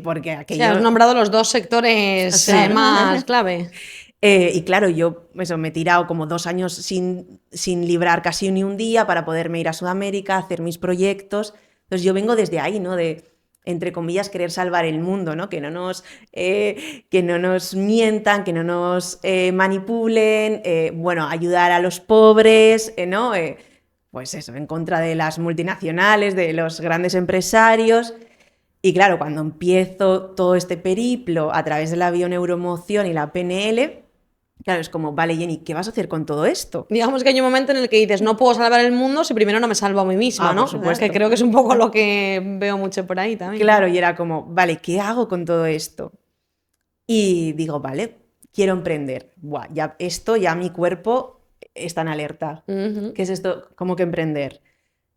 porque Sí, has aquello... nombrado los dos sectores Sí. más clave. Y claro, yo eso, me he tirado como 2 años sin librar casi ni un día para poderme ir a Sudamérica, hacer mis proyectos. Entonces yo vengo desde ahí, ¿no? De, entre comillas, querer salvar el mundo, ¿no? Que no nos mientan, que no nos manipulen, bueno, ayudar a los pobres, ¿no? Pues eso, en contra de las multinacionales, de los grandes empresarios. Y claro, cuando empiezo todo este periplo a través de la bioneuromoción y la PNL, claro, es como, vale, Jenny, ¿qué vas a hacer con todo esto? Digamos que hay un momento en el que dices, no puedo salvar el mundo si primero no me salvo a mí misma, ¿no? Por supuesto. Que creo que es un poco lo que veo mucho por ahí también. Claro, y era como, vale, ¿qué hago con todo esto? Y digo, vale, quiero emprender. Buah, ya mi cuerpo está en alerta. ¿Qué es esto? ¿Cómo que emprender?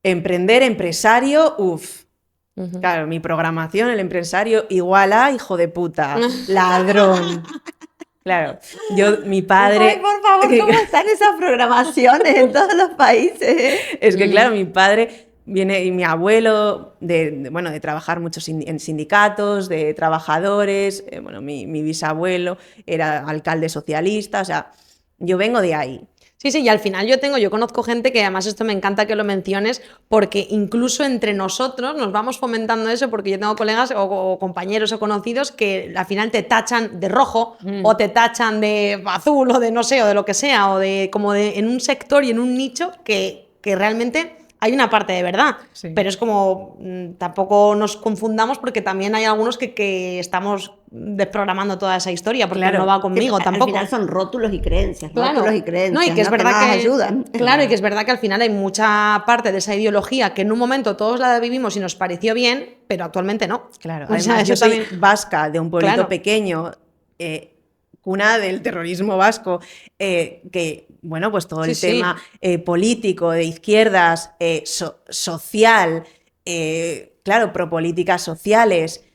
Emprender, empresario, uff. Claro, mi programación, el empresario, igual a hijo de puta, ladrón. Claro, mi padre... Ay, por favor, ¿cómo están esas programaciones en todos los países? Es que, claro, mi padre viene y mi abuelo, bueno, de trabajar mucho en sindicatos, de trabajadores, bueno, mi bisabuelo era alcalde socialista, o sea, yo vengo de ahí. Sí, sí, y al final yo conozco gente que además esto me encanta que lo menciones porque incluso entre nosotros nos vamos fomentando eso porque yo tengo colegas o compañeros o conocidos que al final te tachan de rojo o te tachan de azul o de no sé, o de lo que sea, o de como de en un sector y en un nicho que realmente hay una parte de verdad, Sí. pero es como tampoco nos confundamos porque también hay algunos que estamos desprogramando toda esa historia porque Claro. no va conmigo Sí, tampoco. Al final son rótulos y creencias, Claro. rótulos y creencias, No, y que es verdad no que nos ayudan. Claro, y que es verdad que al final hay mucha parte de esa ideología que en un momento todos la vivimos y nos pareció bien, pero actualmente no. Claro, O sea, además yo eso soy también- vasca, de un pueblito Claro. pequeño, cuna del terrorismo vasco, que, bueno, pues todo Sí, el sí. tema político, de izquierdas, social, claro, pro políticas sociales,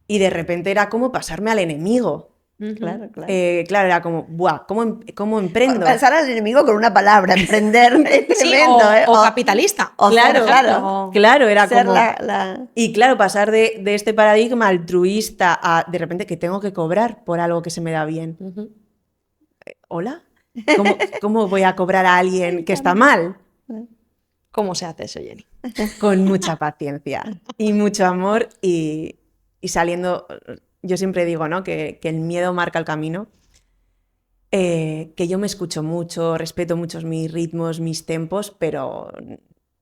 y de repente era como pasarme al enemigo. Claro, claro. Claro, era como, ¡buah! ¿Cómo emprendo? Pasar al enemigo con una palabra, emprender, es Sí, tremendo, ¿eh? o capitalista. o ser, Claro, claro. claro, era Ser como... la... Y claro, pasar de este paradigma altruista a de repente que tengo que cobrar por algo que se me da bien. Ujú. ¿Hola? ¿Cómo voy a cobrar a alguien que está mal? ¿Cómo se hace eso, Jenny? Con mucha paciencia y mucho amor y saliendo, yo siempre digo, ¿no? que el miedo marca el camino, que yo me escucho mucho, respeto muchos mis ritmos, mis tempos, pero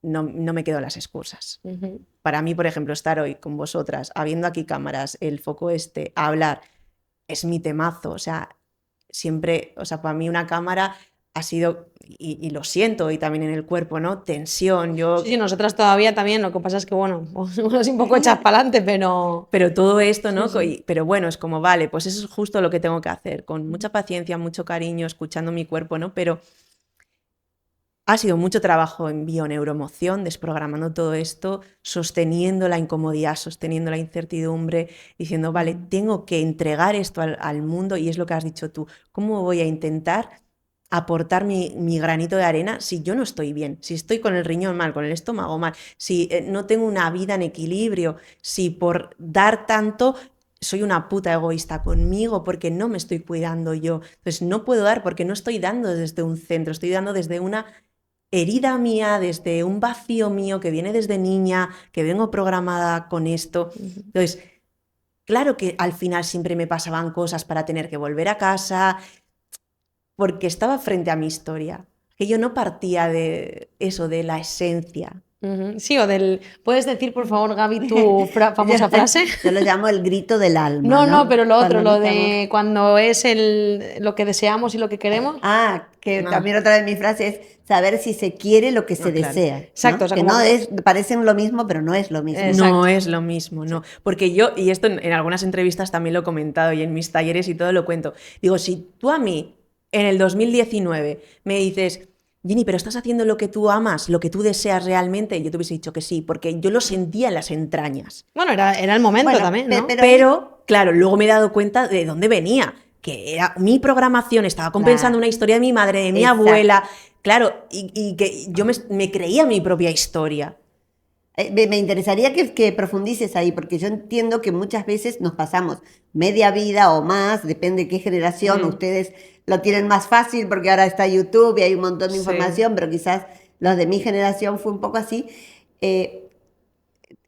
no me quedo en las excusas. Ujú. Para mí, por ejemplo, estar hoy con vosotras, habiendo aquí cámaras, el foco hablar, es mi temazo, o sea, siempre, o sea, para mí una cámara ha sido, y lo siento, y también en el cuerpo, ¿no? Tensión, yo... Sí, nosotras todavía también, lo que pasa es que, bueno, así un poco echas para adelante, pero... Pero todo esto, ¿no? Sí. Pero bueno, es como, vale, pues eso es justo lo que tengo que hacer, con mucha paciencia, mucho cariño, escuchando mi cuerpo, ¿no? Pero ha sido mucho trabajo en bioneuromoción, desprogramando todo esto, sosteniendo la incomodidad, sosteniendo la incertidumbre, diciendo, vale, tengo que entregar esto al mundo y es lo que has dicho tú. ¿Cómo voy a intentar aportar mi granito de arena si yo no estoy bien, si estoy con el riñón mal, con el estómago mal, si no tengo una vida en equilibrio, si por dar tanto soy una puta egoísta conmigo porque no me estoy cuidando yo? Entonces no puedo dar porque no estoy dando desde un centro, estoy dando desde una herida mía, desde un vacío mío que viene desde niña, que vengo programada con esto. Entonces, claro que al final siempre me pasaban cosas para tener que volver a casa, porque estaba frente a mi historia, que yo no partía de eso, de la esencia. Ujú. Sí, o del... ¿Puedes decir, por favor, Gaby, tu famosa frase? Yo lo llamo el grito del alma, No, ¿no? no, pero lo otro, Cuando lo no estamos... de cuando es lo que deseamos y lo que queremos. Ah, que Ah. también otra vez mi frase es saber si se quiere lo que se Claro. desea, Exacto, ¿no? o sea, Que como- no es, parecen lo mismo, pero no es lo mismo. Exacto. No es lo mismo, no. Porque yo, y esto en algunas entrevistas también lo he comentado y en mis talleres y todo lo cuento, digo, si tú a mí en el 2019 me dices, Jenny, pero estás haciendo lo que tú amas, lo que tú deseas realmente, yo te hubiese dicho que sí, porque yo lo sentía en las entrañas. Bueno, era el momento Bueno, también, ¿no? Pero, claro, luego me he dado cuenta de dónde venía, que era mi programación, estaba compensando Claro. una historia de mi madre, de mi Exacto. abuela, claro, y que yo me creía mi propia historia. Me interesaría que profundices ahí, porque yo entiendo que muchas veces nos pasamos media vida o más, depende de qué generación, ustedes lo tienen más fácil porque ahora está YouTube y hay un montón de Sí. información, pero quizás los de mi generación fue un poco así,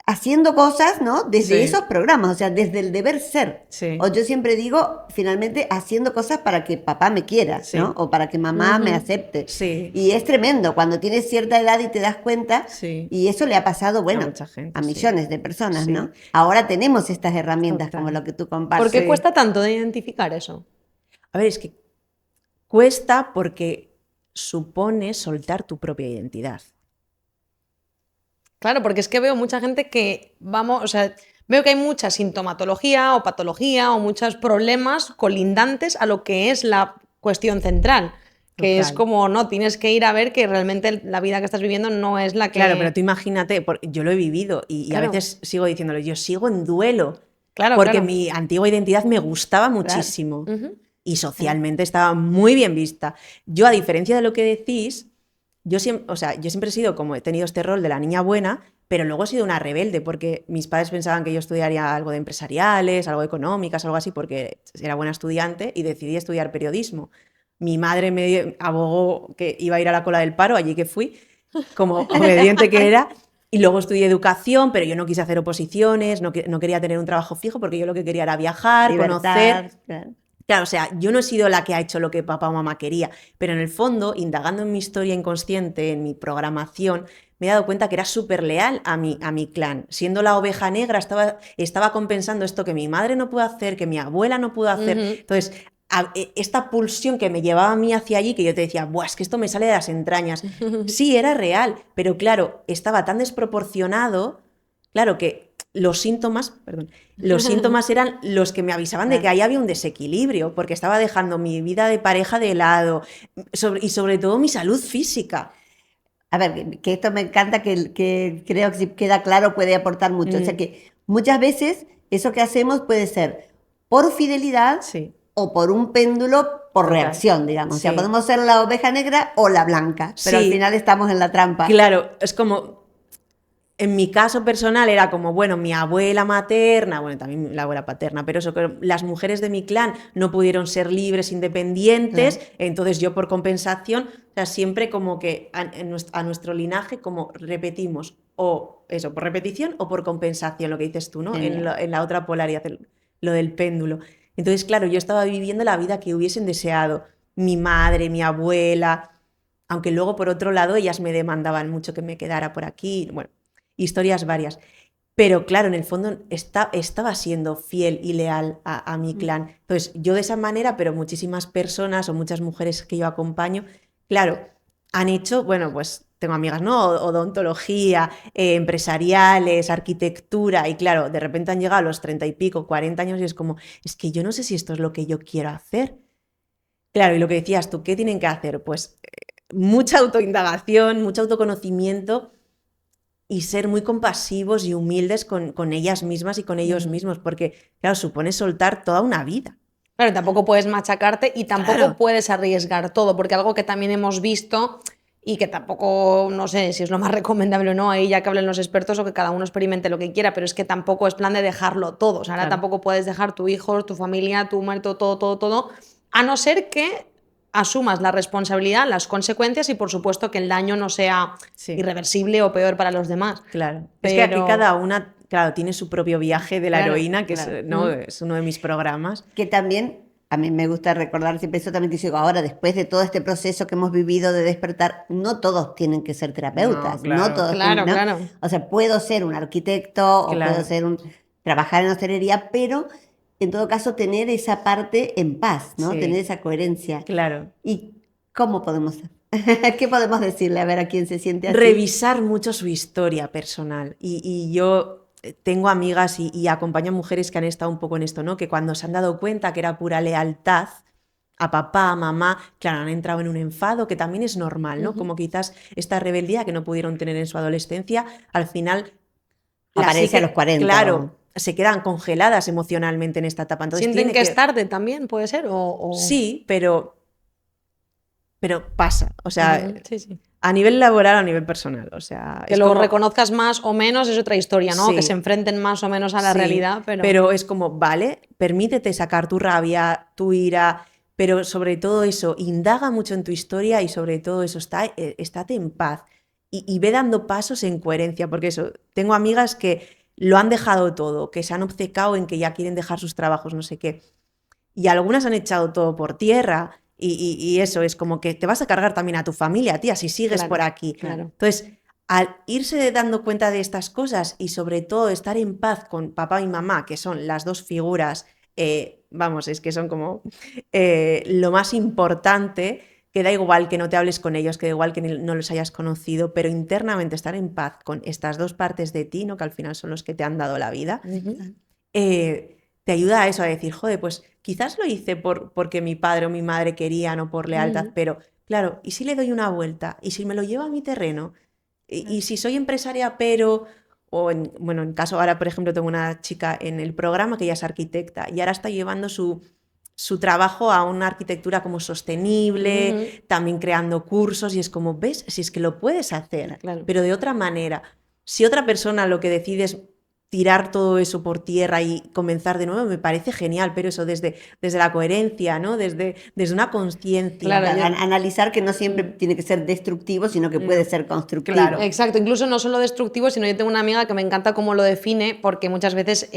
haciendo cosas, ¿no? Desde Sí. esos programas, o sea, desde el deber ser. Sí. O yo siempre digo, finalmente, haciendo cosas para que papá me quiera, Sí. ¿no? O para que mamá me acepte. Sí. Y es tremendo cuando tienes cierta edad y te das cuenta, Sí. y eso le ha pasado, bueno, mucha gente, a sí. millones de personas, Sí. ¿no? Ahora tenemos estas herramientas Total. como lo que tú compartes. ¿Por qué Sí. cuesta tanto de identificar eso? A ver, es que cuesta porque supone soltar tu propia identidad. Claro, porque es que veo mucha gente que, vamos, o sea, veo que hay mucha sintomatología o patología o muchos problemas colindantes a lo que es la cuestión central. Que es Total. como, no, tienes que ir a ver que realmente la vida que estás viviendo no es la que... Claro, pero tú imagínate, yo lo he vivido y Claro. a veces sigo diciéndolo, yo sigo en duelo. Claro, porque claro. mi antigua identidad me gustaba muchísimo y socialmente estaba muy bien vista. Yo, a diferencia de lo que decís, yo siempre he sido como, he tenido este rol de la niña buena, pero luego he sido una rebelde porque mis padres pensaban que yo estudiaría algo de empresariales, algo de económicas, algo así, porque era buena estudiante y decidí estudiar periodismo. Mi madre me abogó que iba a ir a la cola del paro, allí que fui, como obediente que era. Y luego estudié educación, pero yo no quise hacer oposiciones, no quería tener un trabajo fijo porque yo lo que quería era viajar, conocer. Claro. Claro, o sea, yo no he sido la que ha hecho lo que papá o mamá quería, pero en el fondo, indagando en mi historia inconsciente, en mi programación, me he dado cuenta que era súper leal a mi clan. Siendo la oveja negra, estaba compensando esto que mi madre no pudo hacer, que mi abuela no pudo hacer. Entonces, esta pulsión que me llevaba a mí hacia allí, que yo te decía, buah, es que esto me sale de las entrañas. Sí, era real, pero claro, estaba tan desproporcionado, claro, que los síntomas eran los que me avisaban de que ahí había un desequilibrio, porque estaba dejando mi vida de pareja de lado y sobre todo mi salud física. A ver, que esto me encanta, que creo que si queda claro puede aportar mucho. O sea que muchas veces eso que hacemos puede ser por fidelidad Sí. o por un péndulo por Total. reacción, digamos. O sea, Sí. podemos ser la oveja negra o la blanca, pero Sí. al final estamos en la trampa. Claro, es como, en mi caso personal era como, bueno, mi abuela materna, bueno, también la abuela paterna, pero eso, que las mujeres de mi clan no pudieron ser libres, independientes, entonces yo por compensación, o sea, siempre como que a nuestro linaje como repetimos, o eso, por repetición o por compensación, lo que dices tú, ¿no? En la otra polaridad, lo del péndulo. Entonces, claro, yo estaba viviendo la vida que hubiesen deseado mi madre, mi abuela, aunque luego por otro lado ellas me demandaban mucho que me quedara por aquí, bueno, historias varias. Pero claro, en el fondo estaba siendo fiel y leal a mi clan. Entonces, yo de esa manera, pero muchísimas personas o muchas mujeres que yo acompaño, claro, han hecho, bueno, pues tengo amigas, ¿no? Odontología, empresariales, arquitectura, y claro, de repente han llegado a los 30 y pico, 40 años y es como, es que yo no sé si esto es lo que yo quiero hacer. Claro, y lo que decías tú, ¿qué tienen que hacer? Pues mucha autoindagación, mucho autoconocimiento y ser muy compasivos y humildes con ellas mismas y con ellos mismos, porque, claro, supone soltar toda una vida. Claro, tampoco puedes machacarte y tampoco Claro. puedes arriesgar todo, porque algo que también hemos visto y que tampoco, no sé si es lo más recomendable o no, ahí ya que hablen los expertos o que cada uno experimente lo que quiera, pero es que tampoco es plan de dejarlo todo. O sea, ahora Claro. tampoco puedes dejar tu hijo, tu familia, tu marido, todo, a no ser que asumas la responsabilidad, las consecuencias y por supuesto que el daño no sea Sí. irreversible o peor para los demás. Claro. Es que aquí Pero- cada una, claro, tiene su propio viaje de la Claro, heroína, que claro. es, ¿no? Es uno de mis programas. Que también, a mí me gusta recordar siempre eso también que digo, ahora después de todo este proceso que hemos vivido de despertar, no todos tienen que ser terapeutas, No, claro. no todos Claro, tienen, ¿no? claro. O sea, puedo ser un arquitecto o Claro. puedo ser trabajar en hostelería, pero en todo caso tener esa parte en paz, ¿no? Sí. Tener esa coherencia. Claro. ¿Y cómo podemos qué podemos decirle a ver a quién se siente así? Revisar mucho su historia personal. Y yo tengo amigas y acompaño a mujeres que han estado un poco en esto, ¿no? Que cuando se han dado cuenta que era pura lealtad a papá, a mamá, claro, han entrado en un enfado que también es normal, ¿no? Como quizás esta rebeldía que no pudieron tener en su adolescencia, al final Aparece a los 40. Claro, se quedan congeladas emocionalmente en esta etapa. Entonces ¿Sienten tiene que es tarde también, puede ser? Sí, pero pasa. O sea, Sí, sí. a nivel laboral o a nivel personal. O sea, Que es lo como- reconozcas más o menos es otra historia, ¿no? Sí. Que se enfrenten más o menos a la Sí, realidad, pero... es como, vale, permítete sacar tu rabia, tu ira, pero sobre todo eso, indaga mucho en tu historia y sobre todo eso, estate en paz y ve dando pasos en coherencia, porque eso, tengo amigas que lo han dejado todo, que se han obcecado en que ya quieren dejar sus trabajos, no sé qué, y algunas han echado todo por tierra. Y eso es como que te vas a cargar también a tu familia, tía, si sigues Claro, por aquí. claro. Entonces, al irse dando cuenta de estas cosas y sobre todo estar en paz con papá y mamá, que son las dos figuras, vamos, es que son como lo más importante, que da igual que no te hables con ellos, que da igual que no los hayas conocido, pero internamente estar en paz con estas dos partes de ti, ¿no? Que al final son los que te han dado la vida, te ayuda a eso, a decir, joder, pues quizás lo hice porque mi padre o mi madre querían o por lealtad, pero claro, ¿y si le doy una vuelta? ¿Y si me lo llevo a mi terreno? ¿Y si soy empresaria, pero... O bueno, en caso ahora, por ejemplo, tengo una chica en el programa que ella es arquitecta y ahora está llevando su trabajo a una arquitectura como sostenible, también creando cursos y es como, ¿ves? Si es que lo puedes hacer, Claro. pero de otra manera. Si otra persona lo que decide es tirar todo eso por tierra y comenzar de nuevo, me parece genial, pero eso desde la coherencia, ¿no? Desde una conciencia. Claro, Analizar que no siempre tiene que ser destructivo, sino que puede ser constructivo. Claro. Exacto, incluso no solo destructivo, sino yo tengo una amiga que me encanta cómo lo define, porque muchas veces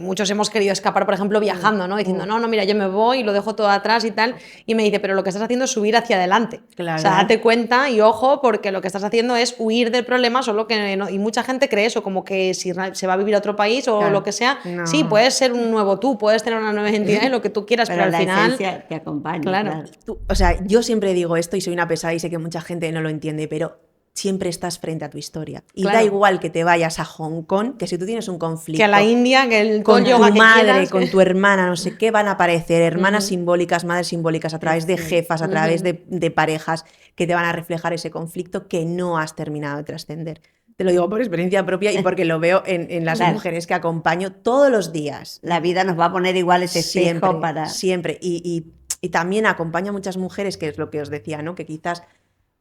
muchos hemos querido escapar, por ejemplo, viajando, ¿no? Diciendo, no, mira, yo me voy y lo dejo todo atrás y tal, y me dice, pero lo que estás haciendo es subir hacia adelante. Claro. O sea, date cuenta y ojo, porque lo que estás haciendo es huir del problema, solo que no, y mucha gente cree eso, como que si se va a vivir a otro país o Claro. lo que sea, No. sí, puedes ser un nuevo tú, puedes tener una nueva identidad y lo que tú quieras, pero al la final... esencia te acompaña. Claro. O sea, yo siempre digo esto y soy una pesada y sé que mucha gente no lo entiende, pero siempre estás frente a tu historia. Y Claro. da igual que te vayas a Hong Kong, que si tú tienes un conflicto Que a la India, que el con yoga tu que madre, quieras, con que- tu hermana, no sé qué, van a aparecer hermanas simbólicas, madres simbólicas, a través de jefas, a través de parejas, que te van a reflejar ese conflicto que no has terminado de trascender. Te lo digo por experiencia propia y porque lo veo en las Claro. mujeres que acompaño todos los días. La vida nos va a poner igual ese espejo Siempre, para... siempre. Y también acompaño a muchas mujeres, que es lo que os decía, ¿no? Que quizás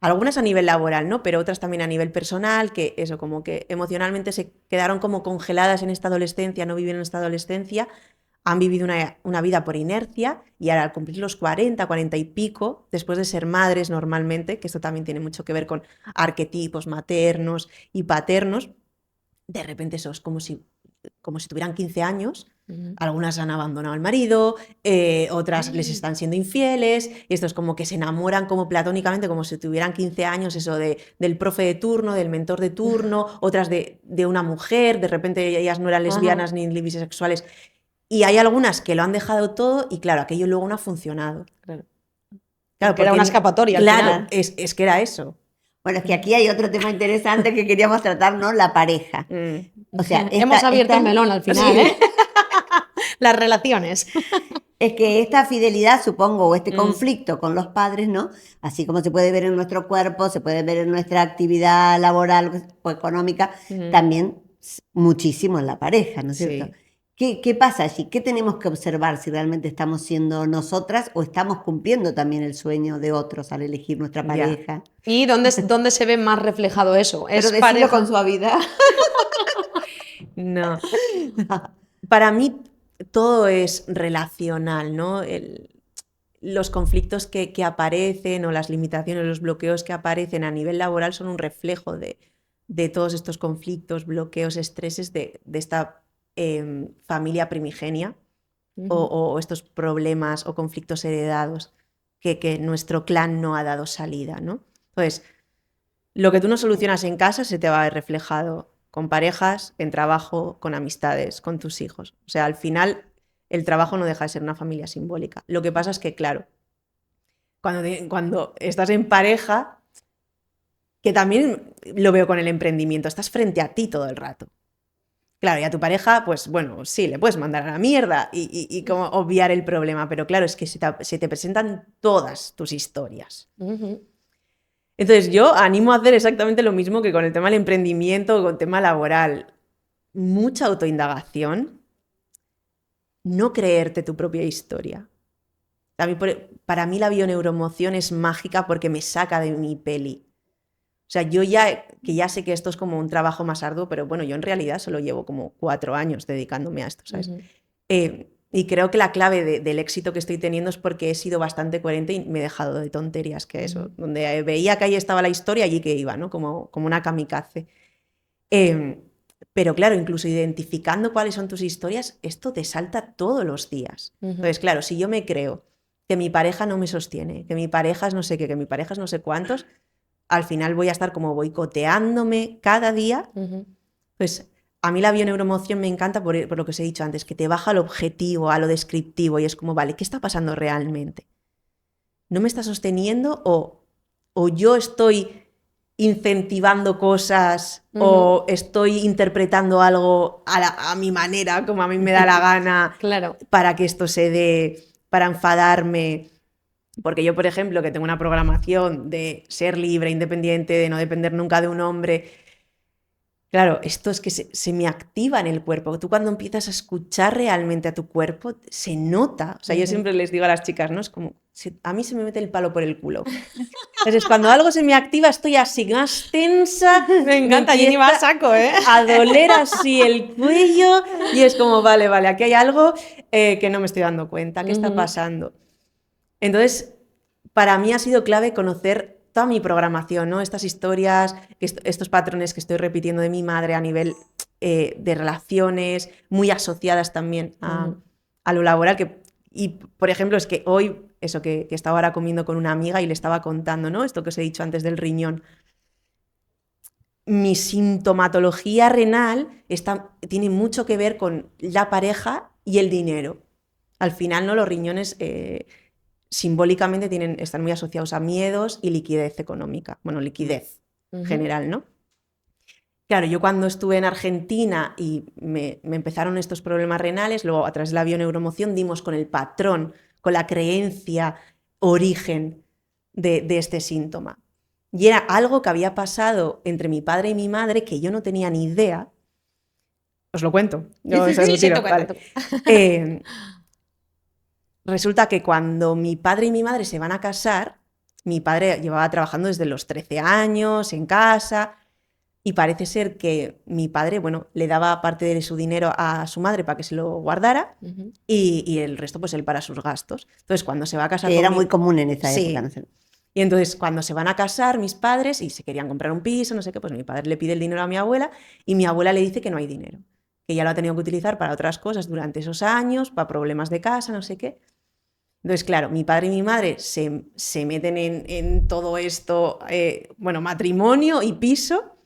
algunas a nivel laboral, ¿no? Pero otras también a nivel personal, que eso, como que emocionalmente se quedaron como congeladas en esta adolescencia, no vivieron esta adolescencia, han vivido una vida por inercia y ahora al cumplir los 40, 40 y pico, después de ser madres normalmente, que esto también tiene mucho que ver con arquetipos maternos y paternos, de repente eso es como si tuvieran 15 años. Algunas han abandonado al marido, otras les están siendo infieles, y esto es como que se enamoran como platónicamente, como si tuvieran 15 años, eso del profe de turno, del mentor de turno, otras de una mujer, de repente ellas no eran lesbianas ni bisexuales, y hay algunas que lo han dejado todo y claro, aquello luego no ha funcionado. Claro. Claro, Que era porque una escapatoria al Claro, final. es que era eso. Bueno, es que aquí hay otro tema interesante que queríamos tratar, ¿no? La pareja. O sea, Hemos abierto el melón al final, Sí. ¿eh? Las relaciones. Es que esta fidelidad, supongo, o este conflicto con los padres, ¿no? Así como se puede ver en nuestro cuerpo, se puede ver en nuestra actividad laboral o económica, también muchísimo en la pareja, ¿no es Sí. cierto? ¿Qué pasa allí? ¿Qué tenemos que observar si realmente estamos siendo nosotras o estamos cumpliendo también el sueño de otros al elegir nuestra Ya. pareja? ¿Y dónde se ve más reflejado eso? Pero ¿Es decirlo pareja? con suavidad. No. Para mí todo es relacional, ¿no? Los conflictos que aparecen o las limitaciones, los bloqueos que aparecen a nivel laboral son un reflejo de todos estos conflictos, bloqueos, estreses de esta familia primigenia o estos problemas o conflictos heredados que nuestro clan no ha dado salida, ¿no? Entonces, lo que tú no solucionas en casa se te va a ver reflejado con parejas, en trabajo, con amistades, con tus hijos. O sea, al final el trabajo no deja de ser una familia simbólica. Lo que pasa es que, claro, cuando estás en pareja, que también lo veo con el emprendimiento, estás frente a ti todo el rato. Claro, y a tu pareja, pues bueno, sí, le puedes mandar a la mierda y como obviar el problema, pero claro, es que se te presentan todas tus historias. Entonces yo animo a hacer exactamente lo mismo que con el tema del emprendimiento o con el tema laboral. Mucha autoindagación, no creerte tu propia historia. Para mí la bioneuromoción es mágica porque me saca de mi peli. O sea, yo ya sé que esto es como un trabajo más arduo, pero bueno, yo en realidad solo llevo como 4 años dedicándome a esto, ¿sabes? Y creo que la clave del éxito que estoy teniendo es porque he sido bastante coherente y me he dejado de tonterías que eso. Donde veía que ahí estaba la historia, allí que iba, ¿no? Como una kamikaze. Pero claro, incluso identificando cuáles son tus historias, esto te salta todos los días. Entonces, claro, si yo me creo que mi pareja no me sostiene, que mi pareja es no sé qué, que mi pareja es no sé cuántos, al final voy a estar como boicoteándome cada día. Pues a mí la bioneuromoción me encanta por lo que os he dicho antes, que te baja al objetivo, a lo descriptivo y es como, vale, ¿qué está pasando realmente? ¿No me está sosteniendo o yo estoy incentivando cosas o estoy interpretando algo a mi manera, como a mí me da la gana, Claro. para que esto se dé, para enfadarme? Porque yo, por ejemplo, que tengo una programación de ser libre, independiente, de no depender nunca de un hombre, claro, esto es que se me activa en el cuerpo. Tú cuando empiezas a escuchar realmente a tu cuerpo, se nota. O sea, yo siempre les digo a las chicas, ¿no? Es como, a mí se me mete el palo por el culo. Entonces, cuando algo se me activa, estoy así más tensa. Me encanta, Jenny va a saco, ¿eh? A doler así el cuello. Y es como, vale, aquí hay algo que no me estoy dando cuenta. ¿Qué está pasando? Entonces, para mí ha sido clave conocer toda mi programación, ¿no? Estas historias, estos patrones que estoy repitiendo de mi madre a nivel de relaciones, muy asociadas también a lo laboral. Y, por ejemplo, es que hoy, eso que estaba ahora comiendo con una amiga y le estaba contando, ¿no? Esto que os he dicho antes del riñón. Mi sintomatología renal tiene mucho que ver con la pareja y el dinero. Al final, ¿no? Los riñones simbólicamente están muy asociados a miedos y liquidez económica. Bueno, liquidez general, ¿no? Claro, yo cuando estuve en Argentina y me empezaron estos problemas renales, luego a través de la bioneuromoción dimos con el patrón, con la creencia, origen de este síntoma. Y era algo que había pasado entre mi padre y mi madre que yo no tenía ni idea. Os lo cuento. Yo Sí, eso es Sí, un sí, tiro, tú cuenta, vale. tú. Resulta que cuando mi padre y mi madre se van a casar, mi padre llevaba trabajando desde los 13 años en casa y parece ser que mi padre, bueno, le daba parte de su dinero a su madre para que se lo guardara Ujú. y el resto pues él para sus gastos. Entonces cuando se va a casar Que con era mi... muy común en esa Sí. época, no sé. Y entonces cuando se van a casar mis padres y se querían comprar un piso, no sé qué, pues mi padre le pide el dinero a mi abuela y mi abuela le dice que no hay dinero, que ya lo ha tenido que utilizar para otras cosas durante esos años, para problemas de casa, no sé qué. Entonces, claro, mi padre y mi madre se meten en todo esto, bueno, matrimonio y piso,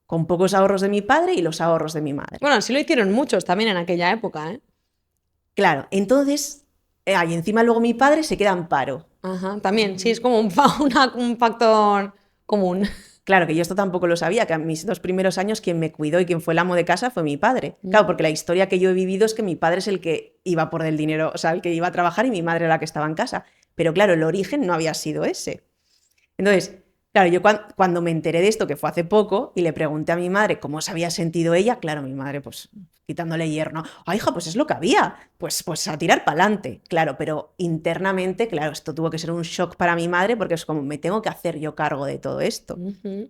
con pocos ahorros de mi padre y los ahorros de mi madre. Bueno, sí lo hicieron muchos también en aquella época, ¿eh? Claro, entonces, y encima luego mi padre se queda en paro. Ajá, también, sí, es como un factor común. Claro, que yo esto tampoco lo sabía, que a mis 2 primeros años quien me cuidó y quien fue el amo de casa fue mi padre. Claro, porque la historia que yo he vivido es que mi padre es el que iba por el dinero, o sea, el que iba a trabajar y mi madre era la que estaba en casa. Pero claro, el origen no había sido ese. Entonces, claro, yo cuando me enteré de esto, que fue hace poco, y le pregunté a mi madre cómo se había sentido ella, claro, mi madre, pues quitándole hierro, ah, hija, pues es lo que había, pues a tirar para adelante, claro, pero internamente, claro, esto tuvo que ser un shock para mi madre porque es como, me tengo que hacer yo cargo de todo esto. Ujú.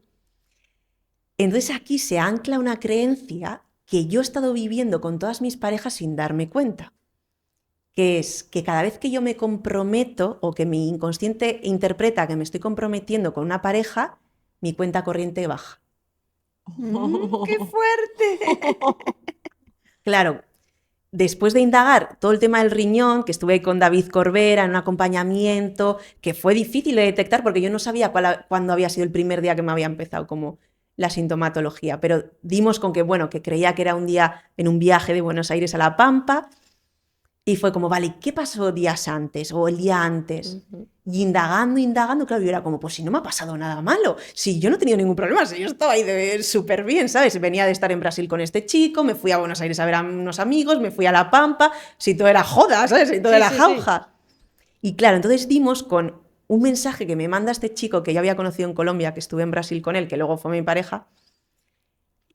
Entonces aquí se ancla una creencia que yo he estado viviendo con todas mis parejas sin darme cuenta, que es que cada vez que yo me comprometo o que mi inconsciente interpreta que me estoy comprometiendo con una pareja, mi cuenta corriente baja. ¡Qué fuerte! Claro, después de indagar todo el tema del riñón, que estuve con David Corbera en un acompañamiento, que fue difícil de detectar porque yo no sabía cuándo había sido el primer día que me había empezado como la sintomatología, pero dimos con que, bueno, que creía que era un día en un viaje de Buenos Aires a La Pampa. Y fue como, vale, ¿qué pasó días antes o el día antes? Ujú. Y indagando, claro, yo era como, pues si no me ha pasado nada malo, si yo no he tenido ningún problema, si yo estaba ahí súper bien, ¿sabes? Venía de estar en Brasil con este chico, me fui a Buenos Aires a ver a unos amigos, me fui a La Pampa, si todo era joda, ¿sabes? Si todo Sí, era sí, sí. jauja. Y claro, entonces dimos con un mensaje que me manda este chico que yo había conocido en Colombia, que estuve en Brasil con él, que luego fue mi pareja,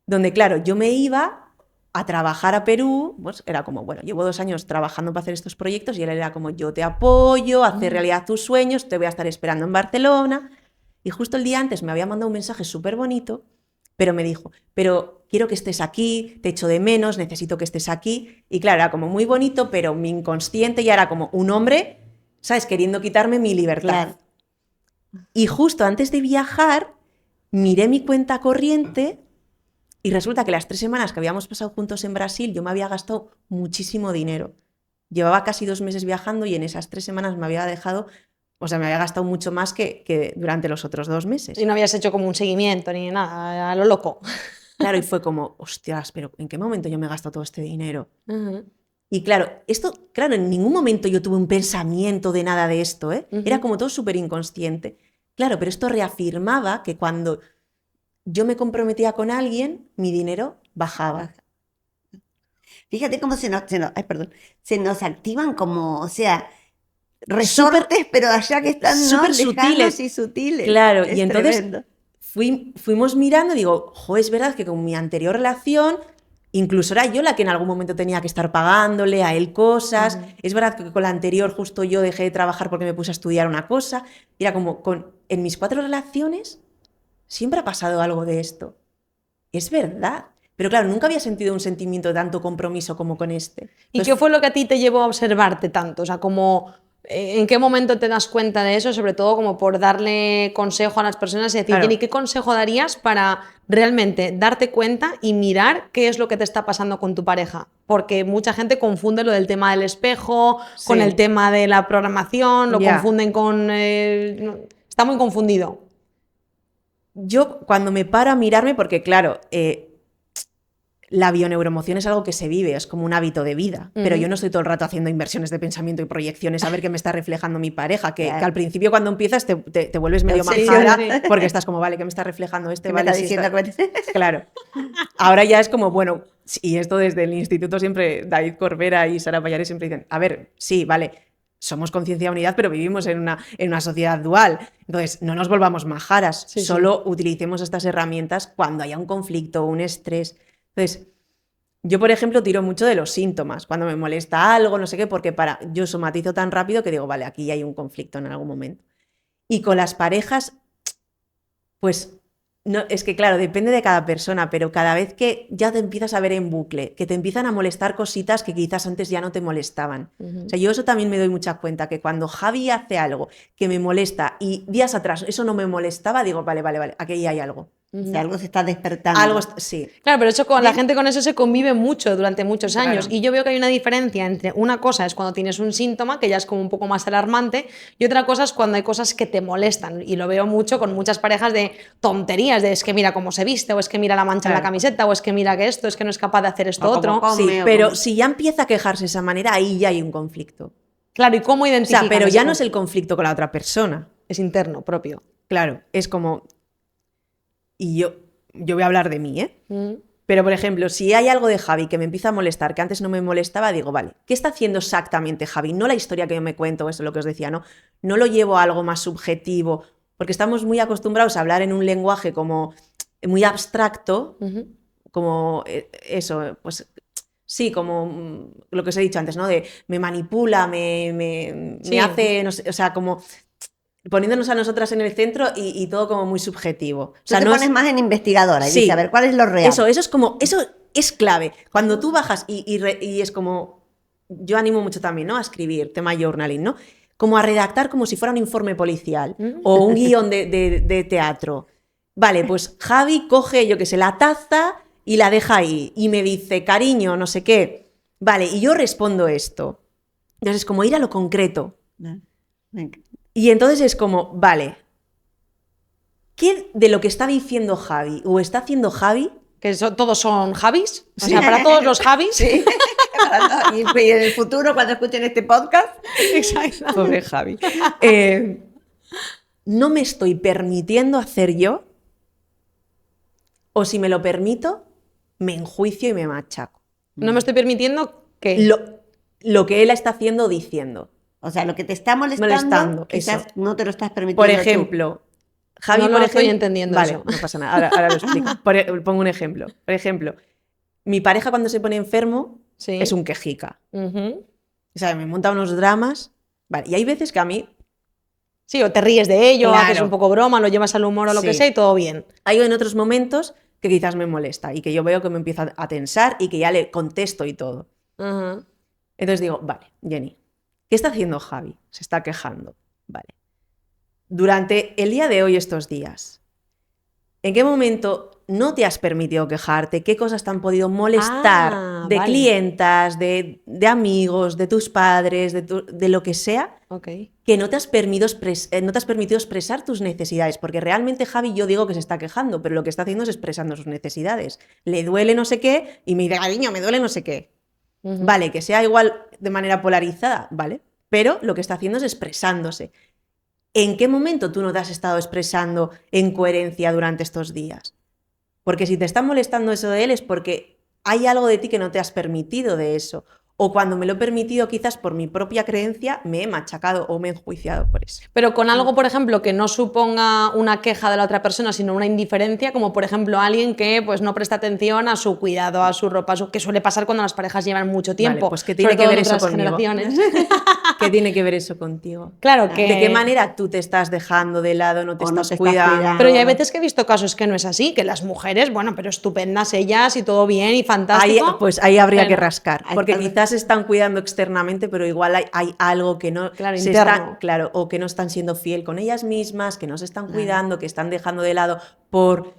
donde, claro, yo me iba a trabajar a Perú, pues era como, bueno, llevo 2 años trabajando para hacer estos proyectos y él era como, yo te apoyo, a hacer realidad tus sueños, te voy a estar esperando en Barcelona. Y justo el día antes me había mandado un mensaje súper bonito, pero me dijo, pero quiero que estés aquí, te echo de menos, necesito que estés aquí. Y claro, era como muy bonito, pero mi inconsciente ya era como un hombre, ¿sabes? Queriendo quitarme mi libertad. Claro. Y justo antes de viajar, miré mi cuenta corriente y resulta que las 3 semanas que habíamos pasado juntos en Brasil, yo me había gastado muchísimo dinero. Llevaba casi 2 meses viajando y en esas 3 semanas me había dejado, o sea, me había gastado mucho más que durante los otros 2 meses. Y no habías hecho como un seguimiento ni nada, a lo loco. Claro, y fue como, hostias, pero ¿en qué momento yo me he gastado todo este dinero? Ujú. Y claro, esto, claro, en ningún momento yo tuve un pensamiento de nada de esto, ¿eh? Ujú. Era como todo súper inconsciente. Claro, pero esto reafirmaba que cuando yo me comprometía con alguien, mi dinero bajaba. Fíjate cómo ay, perdón, se nos activan como, o sea, resortes, pero allá que están, ¿no? Súper Lejanos sutiles. y sutiles. Claro, Es y entonces tremendo. fuimos mirando y digo, jo, es verdad que con mi anterior relación, incluso era yo la que en algún momento tenía que estar pagándole a él cosas. Es verdad que con la anterior justo yo dejé de trabajar porque me puse a estudiar una cosa. Y era como, en mis 4 relaciones siempre ha pasado algo de esto. Es verdad. Pero claro, nunca había sentido un sentimiento de tanto compromiso como con este. ¿Y Entonces, qué fue lo que a ti te llevó a observarte tanto? O sea, como, ¿en qué momento te das cuenta de eso? Sobre todo como por darle consejo a las personas y decir, Claro. Jenny, ¿qué consejo darías para realmente darte cuenta y mirar qué es lo que te está pasando con tu pareja? Porque mucha gente confunde lo del tema del espejo, con Sí. el tema de la programación, lo Ya. confunden con... está muy confundido. Yo cuando me paro a mirarme, porque claro, la bioneuromoción es algo que se vive, es como un hábito de vida, pero yo no estoy todo el rato haciendo inversiones de pensamiento y proyecciones a ver qué me está reflejando mi pareja, que Claro. al principio cuando empiezas te vuelves medio Sí, majara sí. porque estás como, vale, ¿qué me está reflejando este? ¿Qué me Vale, está sí diciendo? Claro. Ahora ya es como, bueno, y esto desde el instituto siempre, David Corbera y Sara Pallares siempre dicen, a ver, sí, vale, somos conciencia de unidad, pero vivimos en una sociedad dual. Entonces, no nos volvamos majaras, solo utilicemos estas herramientas cuando haya un conflicto, un estrés. Entonces, yo, por ejemplo, tiro mucho de los síntomas. Cuando me molesta algo, no sé qué, porque yo somatizo tan rápido que digo, vale, aquí hay un conflicto en algún momento. Y con las parejas, pues, no, es que claro, depende de cada persona, pero cada vez que ya te empiezas a ver en bucle, que te empiezan a molestar cositas que quizás antes ya no te molestaban. O sea, yo eso también me doy mucha cuenta, que cuando Javi hace algo que me molesta y días atrás eso no me molestaba, digo, vale, aquí hay algo. O sea, algo se está despertando. Sí. Claro, pero eso la gente con eso se convive mucho durante muchos años. Claro. Y yo veo que hay una diferencia entre una cosa es cuando tienes un síntoma, que ya es como un poco más alarmante, y otra cosa es cuando hay cosas que te molestan. Y lo veo mucho con muchas parejas de tonterías, de es que mira cómo se viste, o es que mira la mancha en la camiseta, o es que mira que esto, es que no es capaz de hacer esto otro. Sí, pero si ya empieza a quejarse de esa manera, ahí ya hay un conflicto. Claro, ¿y cómo identificar? O sea, pero ya no es el conflicto con la otra persona. Es interno, propio. Claro, es como... Y yo voy a hablar de mí, ¿eh? Pero, por ejemplo, si hay algo de Javi que me empieza a molestar, que antes no me molestaba, digo, vale, ¿qué está haciendo exactamente Javi? No la historia que yo me cuento, eso es lo que os decía, ¿no? No lo llevo a algo más subjetivo, porque estamos muy acostumbrados a hablar en un lenguaje como muy abstracto, como eso, pues... Sí, como lo que os he dicho antes, ¿no? De me manipula, me hace, no sé, o sea, como... poniéndonos a nosotras en el centro y todo como muy subjetivo. O sea, tú te pones más en investigadora y dices, a ver, ¿cuál es lo real? Eso es como, eso es clave. Cuando tú bajas y es como, yo animo mucho también, ¿no? A escribir, tema journaling, ¿no? Como a redactar como si fuera un informe policial o un guión de teatro. Vale, pues Javi coge, yo qué sé, la taza y la deja ahí y me dice, cariño, no sé qué. Vale, y yo respondo esto. Entonces es como ir a lo concreto. Y entonces es como, vale, ¿qué de lo que está diciendo Javi o está haciendo Javi? Que todos son Javis, o sea, para todos los Javis. Sí. Y en el futuro, cuando escuchen este podcast. Exacto. Pobre Javi. ¿No me estoy permitiendo hacer yo? O si me lo permito, me enjuicio y me machaco. No me estoy permitiendo que... Lo que él está haciendo o diciendo. O sea, lo que te está molestando quizás eso. no te lo estás permitiendo. Por ejemplo, Javi, no estoy entendiendo vale, eso. No pasa nada, ahora lo explico. Pongo un ejemplo. Por ejemplo, mi pareja cuando se pone enfermo es un quejica. O sea, me monta unos dramas. Vale, y hay veces que a mí... Sí, o te ríes de ello, Claro. haces un poco broma, lo llevas al humor o lo que sea y todo bien. Hay en otros momentos que quizás me molesta y que yo veo que me empieza a tensar y que ya le contesto y todo. Entonces digo, vale, Jenny, ¿qué está haciendo Javi? Se está quejando. Vale. Durante el día de hoy, estos días, ¿en qué momento no te has permitido quejarte? ¿Qué cosas te han podido molestar de clientas, de amigos, de tus padres, de lo que sea? Que no te has permitido expresar tus necesidades, porque realmente Javi, yo digo que se está quejando, pero lo que está haciendo es expresando sus necesidades. Le duele no sé qué y me dice, cariño, me duele no sé qué. Vale, que sea igual de manera polarizada, vale, pero lo que está haciendo es expresándose. ¿En qué momento tú no te has estado expresando en coherencia durante estos días? Porque si te está molestando eso de él es porque hay algo de ti que no te has permitido de eso. O cuando me lo he permitido, quizás por mi propia creencia, me he machacado o me he enjuiciado por eso. Pero con algo, por ejemplo, que no suponga una queja de la otra persona, sino una indiferencia, como por ejemplo alguien que pues, no presta atención a su cuidado, a su ropa, que suele pasar cuando las parejas llevan mucho tiempo. Vale, pues ¿qué tiene que ver eso conmigo? ¿Qué tiene que ver eso contigo? Claro que... ¿De qué manera tú te estás dejando de lado, no te estás cuidando? Pero ya hay veces que he visto casos que no es así, que las mujeres, bueno, pero estupendas ellas y todo bien y fantástico. Pues ahí habría que rascar, porque quizás se están cuidando externamente, pero igual hay algo que no o que no están siendo fiel con ellas mismas, que no se están cuidando, que están dejando de lado por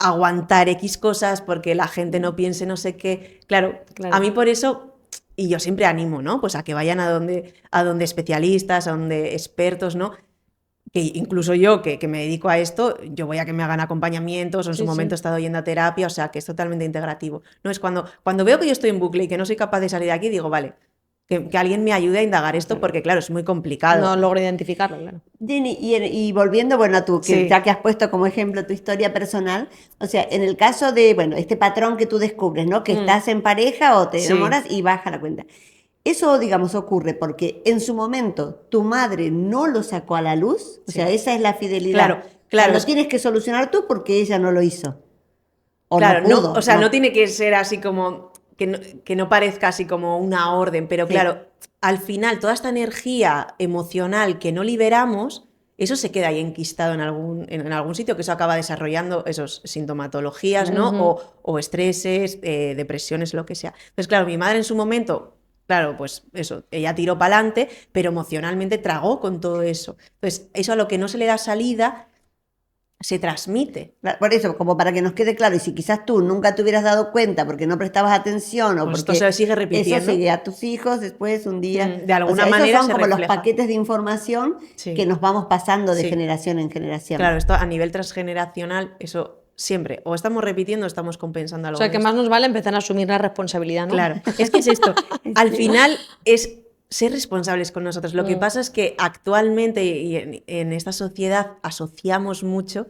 aguantar X cosas, porque la gente no piense no sé qué. Claro. A mí por eso, y yo siempre animo, ¿no? Pues a que vayan a donde especialistas, a donde expertos, ¿no? Que incluso yo, que me dedico a esto, yo voy a que me hagan acompañamientos, o en su momento he estado yendo a terapia, o sea, que es totalmente integrativo. No es cuando veo que yo estoy en bucle y que no soy capaz de salir de aquí, digo, vale, que alguien me ayude a indagar esto, porque claro, es muy complicado. No logro identificarlo, claro. Jenny, y volviendo, bueno, a tú, ya que has puesto como ejemplo tu historia personal, o sea, en el caso de, bueno, este patrón que tú descubres, ¿no? Que estás en pareja o te enamoras y baja la cuenta. Eso, digamos, ocurre porque en su momento tu madre no lo sacó a la luz, o sea, esa es la fidelidad. Claro, claro. Lo tienes que solucionar tú porque ella no lo hizo. O claro, no pudo. o sea, no tiene que ser así como, que no parezca así como una orden, pero Sí. claro, al final toda esta energía emocional que no liberamos, eso se queda ahí enquistado en algún sitio, que eso acaba desarrollando esos sintomatologías, ¿no? O estreses, depresiones, lo que sea. Entonces, claro, mi madre en su momento, claro, pues eso, ella tiró para adelante, pero emocionalmente tragó con todo eso. Entonces, eso a lo que no se le da salida se transmite. Por eso, como para que nos quede claro, y si quizás tú nunca te hubieras dado cuenta porque no prestabas atención o Pues porque esto se sigue repitiendo. eso sigue a tus hijos después un día. De alguna o sea, manera esos son se como refleja. los paquetes de información Sí. que nos vamos pasando de Sí. generación en generación. Claro, esto a nivel transgeneracional, eso siempre, o estamos repitiendo o estamos compensando algo. O sea, que de más esto. nos vale empezar a asumir la responsabilidad, ¿no? Claro, es que es esto. Al final es ser responsables con nosotros. Lo que pasa es que actualmente y en esta sociedad asociamos mucho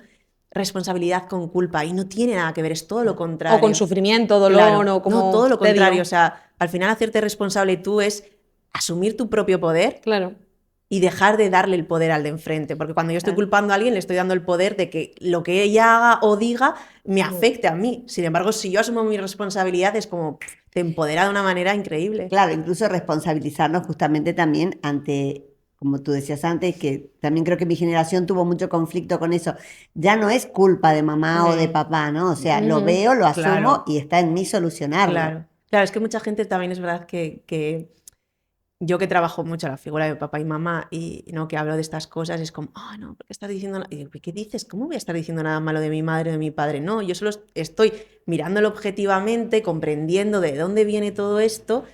responsabilidad con culpa y no tiene nada que ver, es todo lo contrario. O con sufrimiento, dolor, Claro, o como no, todo lo tedio. contrario. O sea, al final hacerte responsable tú es asumir tu propio poder Claro. y dejar de darle el poder al de enfrente. Porque cuando yo estoy culpando a alguien, le estoy dando el poder de que lo que ella haga o diga me afecte a mí. Sin embargo, si yo asumo mi responsabilidad, es como te empodera de una manera increíble. Claro, incluso responsabilizarnos justamente también ante, como tú decías antes, que también creo que mi generación tuvo mucho conflicto con eso. Ya no es culpa de mamá o de papá, ¿no? O sea, lo veo, lo asumo Claro. y está en mí solucionarlo. Claro. Claro, es que mucha gente también es verdad que yo que trabajo mucho la figura de papá y mamá y no que hablo de estas cosas, es como, no, ¿por qué estás diciendo y digo, ¿qué dices? ¿Cómo voy a estar diciendo nada malo de mi madre o de mi padre? No, yo solo estoy mirándolo objetivamente, comprendiendo de dónde viene todo esto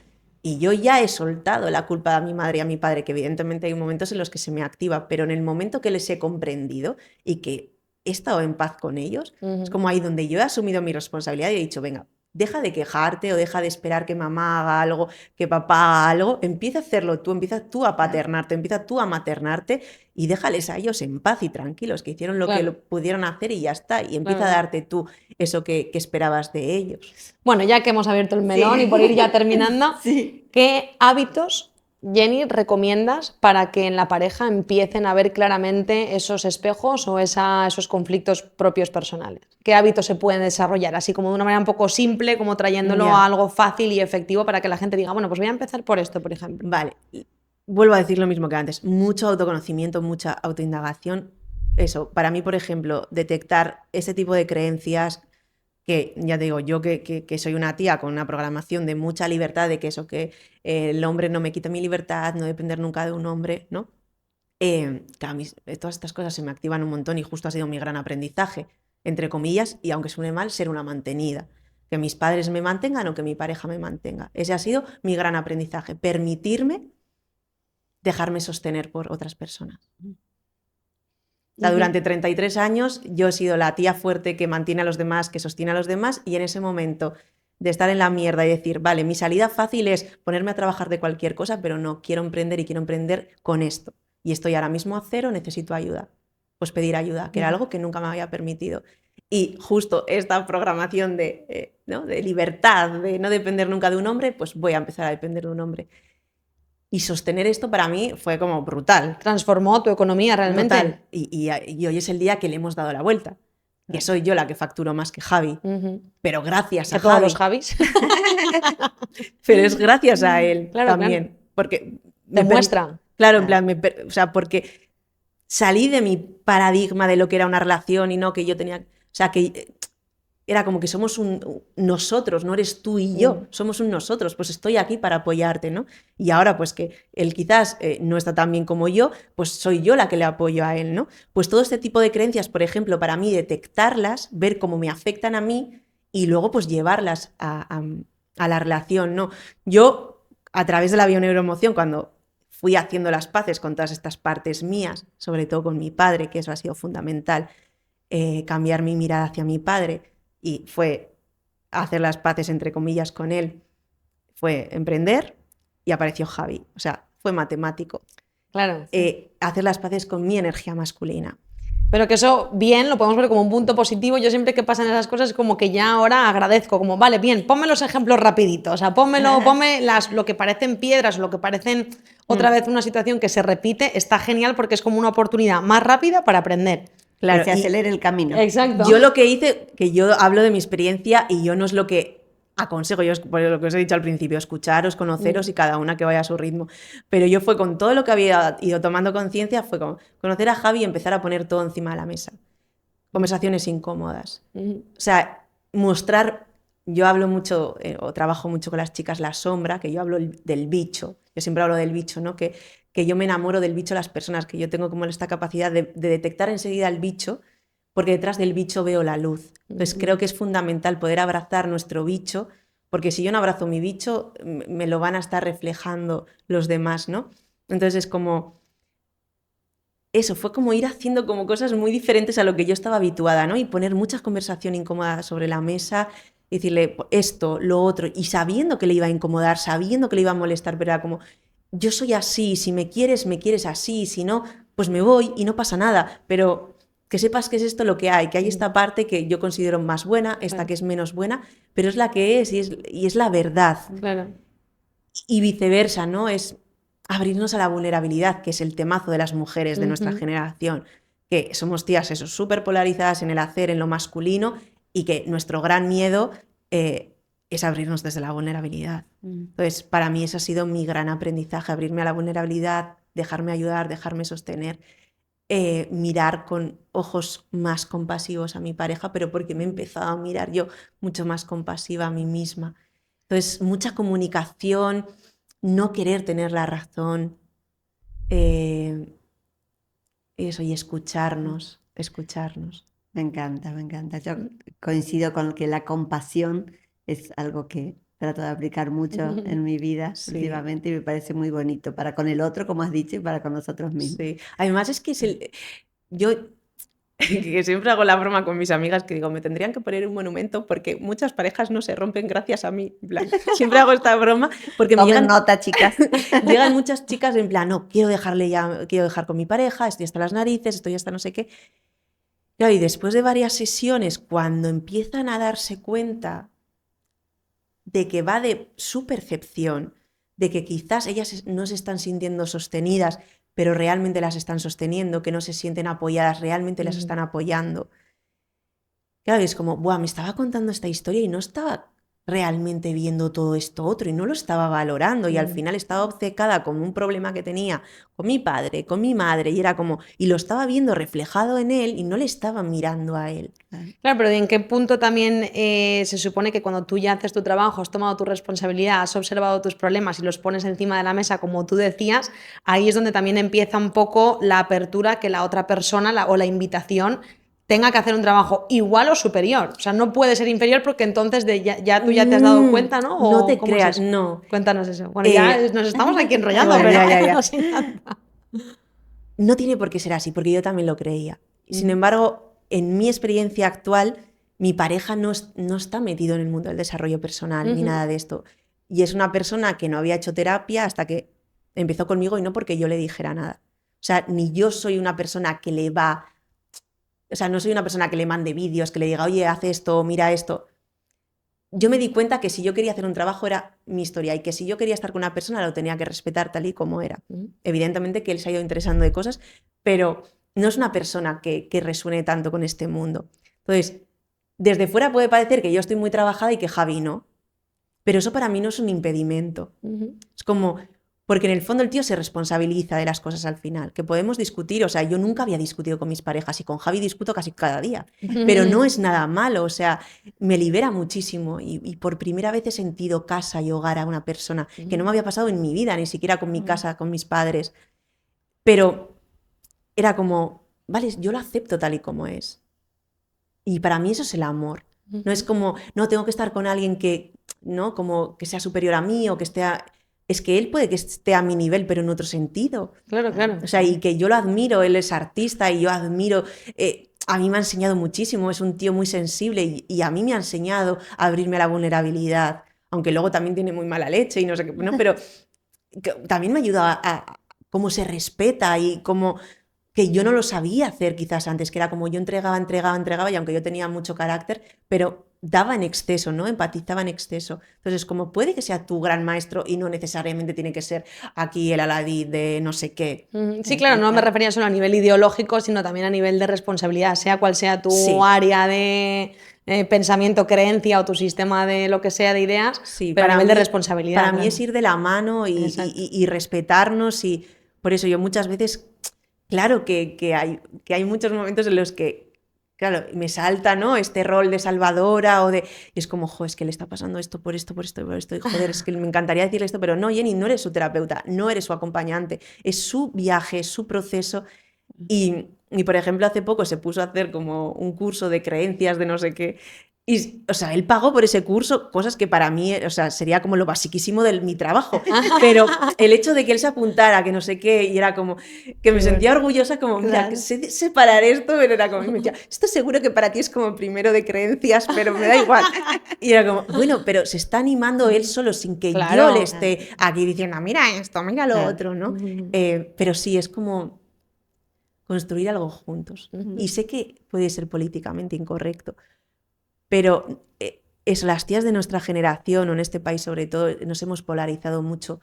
y yo ya he soltado la culpa a mi madre y a mi padre, que evidentemente hay momentos en los que se me activa, pero en el momento que les he comprendido y que he estado en paz con ellos, es como ahí donde yo he asumido mi responsabilidad y he dicho, venga, deja de quejarte o deja de esperar que mamá haga algo, que papá haga algo, empieza a hacerlo tú, empieza tú a paternarte, empieza tú a maternarte y déjales a ellos en paz y tranquilos, que hicieron lo que Claro. pudieron hacer y ya está, y empieza Claro. a darte tú eso que esperabas de ellos. Bueno, ya que hemos abierto el melón Sí. y por ir ya terminando, Sí. ¿qué hábitos, Jenny, recomiendas para que en la pareja empiecen a ver claramente esos espejos o esos conflictos propios personales? ¿Qué hábitos se pueden desarrollar? Así como de una manera un poco simple, como trayéndolo Ya. a algo fácil y efectivo para que la gente diga, bueno, pues voy a empezar por esto, por ejemplo. Vale, vuelvo a decir lo mismo que antes, mucho autoconocimiento, mucha autoindagación. Eso, para mí, por ejemplo, detectar ese tipo de creencias que, ya te digo, yo que soy una tía con una programación de mucha libertad, de que eso, que el hombre no me quita mi libertad, no depender nunca de un hombre, ¿no? Claro, todas estas cosas se me activan un montón y justo ha sido mi gran aprendizaje, entre comillas, y aunque suene mal, ser una mantenida. Que mis padres me mantengan o que mi pareja me mantenga. Ese ha sido mi gran aprendizaje, permitirme dejarme sostener por otras personas. O sea, durante 33 años yo he sido la tía fuerte que mantiene a los demás, que sostiene a los demás, y en ese momento de estar en la mierda y decir, vale, mi salida fácil es ponerme a trabajar de cualquier cosa, pero no, quiero emprender y quiero emprender con esto. Y estoy ahora mismo a cero, necesito ayuda. Pues pedir ayuda, que era algo que nunca me había permitido. Y justo esta programación de libertad, de no depender nunca de un hombre, pues voy a empezar a depender de un hombre. Y sostener esto para mí fue como brutal. Transformó tu economía realmente. Brutal. Y hoy es el día que le hemos dado la vuelta. Que soy yo la que facturo más que Javi. Pero gracias a Que todos Javi. los Javis. Pero es gracias a él Claro, también. claro. Porque Demuestra. Claro, en plan, o sea, porque salí de mi paradigma de lo que era una relación y no que yo tenía. O sea, que era como que somos un nosotros, no eres tú y yo, somos un nosotros, pues estoy aquí para apoyarte, ¿no? Y ahora, pues que él quizás no está tan bien como yo, pues soy yo la que le apoyo a él, ¿no? Pues todo este tipo de creencias, por ejemplo, para mí detectarlas, ver cómo me afectan a mí y luego pues llevarlas a la relación, ¿no? Yo, a través de la bioneuroemoción, cuando fui haciendo las paces con todas estas partes mías, sobre todo con mi padre, que eso ha sido fundamental, cambiar mi mirada hacia mi padre, y fue hacer las paces, entre comillas, con él, fue emprender y apareció Javi. O sea, fue matemático. Claro. Hacer las paces con mi energía masculina. Pero que eso, bien, lo podemos ver como un punto positivo. Yo siempre que pasan esas cosas, como que ya ahora agradezco, como, vale, bien, ponme los ejemplos rapidito. O sea, ponme lo que parecen piedras o lo que parecen otra vez una situación que se repite, está genial porque es como una oportunidad más rápida para aprender. Claro, que se acelere el camino. Exacto. Yo lo que hice, que yo hablo de mi experiencia y yo no es lo que aconsejo, yo por lo que os he dicho al principio, escucharos, conoceros y cada una que vaya a su ritmo. Pero yo fue con todo lo que había ido tomando conciencia, fue como conocer a Javi y empezar a poner todo encima de la mesa. Conversaciones incómodas. O sea, mostrar, yo hablo mucho o trabajo mucho con las chicas la sombra, que yo hablo del bicho, yo siempre hablo del bicho, ¿no? Que yo me enamoro del bicho de las personas, que yo tengo como esta capacidad de detectar enseguida el bicho, porque detrás del bicho veo la luz. Entonces creo que es fundamental poder abrazar nuestro bicho, porque si yo no abrazo mi bicho, me lo van a estar reflejando los demás, ¿no? Entonces es como... Eso, fue como ir haciendo como cosas muy diferentes a lo que yo estaba habituada, ¿no? Y poner muchas conversaciones incómodas sobre la mesa, y decirle esto, lo otro, y sabiendo que le iba a incomodar, sabiendo que le iba a molestar, pero era como, yo soy así, si me quieres así, si no, pues me voy y no pasa nada, pero que sepas que es esto lo que hay esta parte que yo considero más buena, esta que es menos buena, pero es la que es y es la verdad. Claro. Y viceversa, ¿no? Es abrirnos a la vulnerabilidad, que es el temazo de las mujeres de nuestra generación, que somos tías eso, súper polarizadas en el hacer, en lo masculino, y que nuestro gran miedo es abrirnos desde la vulnerabilidad. Entonces, para mí ese ha sido mi gran aprendizaje, abrirme a la vulnerabilidad, dejarme ayudar, dejarme sostener, mirar con ojos más compasivos a mi pareja, pero porque me he empezado a mirar yo mucho más compasiva a mí misma. Entonces, mucha comunicación, no querer tener la razón, eso, y escucharnos. Me encanta, me encanta. Yo coincido con que la compasión es algo que trato de aplicar mucho en mi vida últimamente y me parece muy bonito para con el otro, como has dicho, y para con nosotros mismos. Sí. Además es que yo que siempre hago la broma con mis amigas que digo, me tendrían que poner un monumento porque muchas parejas no se rompen gracias a mí. En plan, siempre hago esta broma porque me llegan nota, chicas. llegan muchas chicas en plan, no, quiero dejar con mi pareja, estoy hasta las narices, estoy hasta no sé qué. Claro, y después de varias sesiones, cuando empiezan a darse cuenta de que va de su percepción, de que quizás ellas no se están sintiendo sostenidas, pero realmente las están sosteniendo, que no se sienten apoyadas, realmente las están apoyando. Claro, es como, buah, me estaba contando esta historia y no estaba realmente viendo todo esto otro y no lo estaba valorando y al final estaba obcecada con un problema que tenía con mi padre, con mi madre y era como, y lo estaba viendo reflejado en él y no le estaba mirando a él. Claro, pero ¿en qué punto también se supone que cuando tú ya haces tu trabajo, has tomado tu responsabilidad, has observado tus problemas y los pones encima de la mesa como tú decías, ahí es donde también empieza un poco la apertura que la otra persona o la invitación tenga que hacer un trabajo igual o superior? O sea, no puede ser inferior porque entonces ya tú ya te has dado cuenta, ¿no? No te ¿cómo creas, es eso? no. Cuéntanos eso. Bueno, ya nos estamos aquí enrollando, Bueno, pero ya. nos encanta. No tiene por qué ser así, porque yo también lo creía. Sin embargo, en mi experiencia actual, mi pareja no está metido en el mundo del desarrollo personal ni nada de esto. Y es una persona que no había hecho terapia hasta que empezó conmigo y no porque yo le dijera nada. O sea, ni yo soy una persona que le va... O sea, no soy una persona que le mande vídeos, que le diga, oye, haz esto, mira esto. Yo me di cuenta que si yo quería hacer un trabajo era mi historia y que si yo quería estar con una persona lo tenía que respetar tal y como era. Evidentemente que él se ha ido interesando de cosas, pero no es una persona que resuene tanto con este mundo. Entonces, desde fuera puede parecer que yo estoy muy trabajada y que Javi no, pero eso para mí no es un impedimento. Es como... Porque en el fondo el tío se responsabiliza de las cosas al final, que podemos discutir, o sea, yo nunca había discutido con mis parejas y con Javi discuto casi cada día, pero no es nada malo, o sea, me libera muchísimo y por primera vez he sentido casa y hogar a una persona que no me había pasado en mi vida, ni siquiera con mi casa, con mis padres, pero era como, vale, yo lo acepto tal y como es. Y para mí eso es el amor. No es como, no, tengo que estar con alguien que, ¿no? Como que sea superior a mí o que esté... Es que él puede que esté a mi nivel, pero en otro sentido. Claro, claro. O sea, y que yo lo admiro, él es artista y yo admiro... a mí me ha enseñado muchísimo, es un tío muy sensible y a mí me ha enseñado a abrirme a la vulnerabilidad, aunque luego también tiene muy mala leche y no sé qué, ¿no? Pero también me ayuda a cómo se respeta y cómo... que yo no lo sabía hacer quizás antes, que era como yo entregaba, y aunque yo tenía mucho carácter, pero daba en exceso, ¿no? Empatizaba en exceso. Entonces, como puede que sea tu gran maestro y no necesariamente tiene que ser aquí el Aladí de no sé qué. Sí, claro, no me refería solo a nivel ideológico, sino también a nivel de responsabilidad, sea cual sea tu Sí. área de pensamiento, creencia o tu sistema de lo que sea de ideas, Sí, pero a nivel de mí, responsabilidad. para mí claro. es ir de la mano Exacto. y respetarnos y por eso yo muchas veces, claro que hay muchos momentos en los que, claro, me salta, ¿no? Este rol de salvadora y es como, jo, es que le está pasando esto por esto, por esto, por esto, y joder, es que me encantaría decirle esto, pero no, Jenny, no eres su terapeuta, no eres su acompañante, es su viaje, es su proceso. Y, por ejemplo, hace poco se puso a hacer como un curso de creencias de no sé qué. Y, o sea, él pagó por ese curso cosas que para mí, o sea, sería como lo basiquísimo de mi trabajo. Pero el hecho de que él se apuntara, que no sé qué, y era como que me sentía orgullosa, como, mira, Claro. que sé separar esto, pero era como, y me decía, esto seguro que para ti es como primero de creencias, pero me da igual. Y era como, bueno, pero se está animando él solo sin que yo Claro. le esté aquí diciendo, mira esto, mira lo Claro. otro, ¿no? Pero sí, es como construir algo juntos. Y sé que puede ser políticamente incorrecto, pero eso, las tías de nuestra generación, o en este país sobre todo, nos hemos polarizado mucho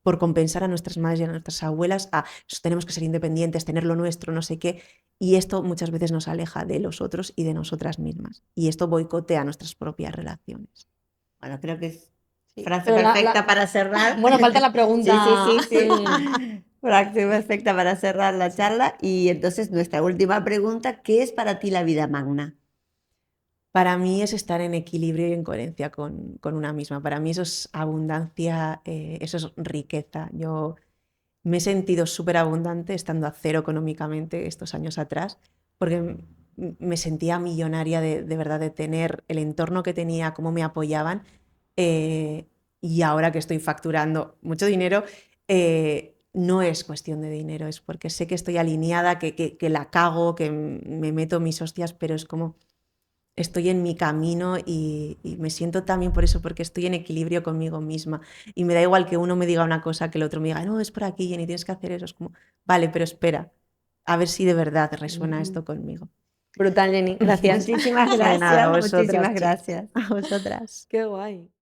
por compensar a nuestras madres y a nuestras abuelas a tenemos que ser independientes, tener lo nuestro, no sé qué, y esto muchas veces nos aleja de los otros y de nosotras mismas. Y esto boicotea nuestras propias relaciones. Bueno, creo que es Sí. frase Pero perfecta para cerrar. Bueno, falta la pregunta. Sí, sí, sí, sí. Frase perfecta para cerrar la charla. Y entonces nuestra última pregunta, ¿qué es para ti la vida magna? Para mí es estar en equilibrio y en coherencia con una misma. Para mí eso es abundancia, eso es riqueza. Yo me he sentido súper abundante estando a cero económicamente estos años atrás, porque me sentía millonaria de verdad de tener el entorno que tenía, cómo me apoyaban. eh, y ahora que estoy facturando mucho dinero, no es cuestión de dinero, es porque sé que estoy alineada, que la cago, que me meto mis hostias, pero es como estoy en mi camino y me siento también por eso, porque estoy en equilibrio conmigo misma. Y me da igual que uno me diga una cosa, que el otro me diga, no, es por aquí, Jenny, tienes que hacer eso. Es como, vale, pero espera, a ver si de verdad resuena esto conmigo. Brutal, Jenny. Gracias. Muchísimas De nada, a gracias, vosotras, muchísimas chicas. gracias. A vosotras. Qué guay.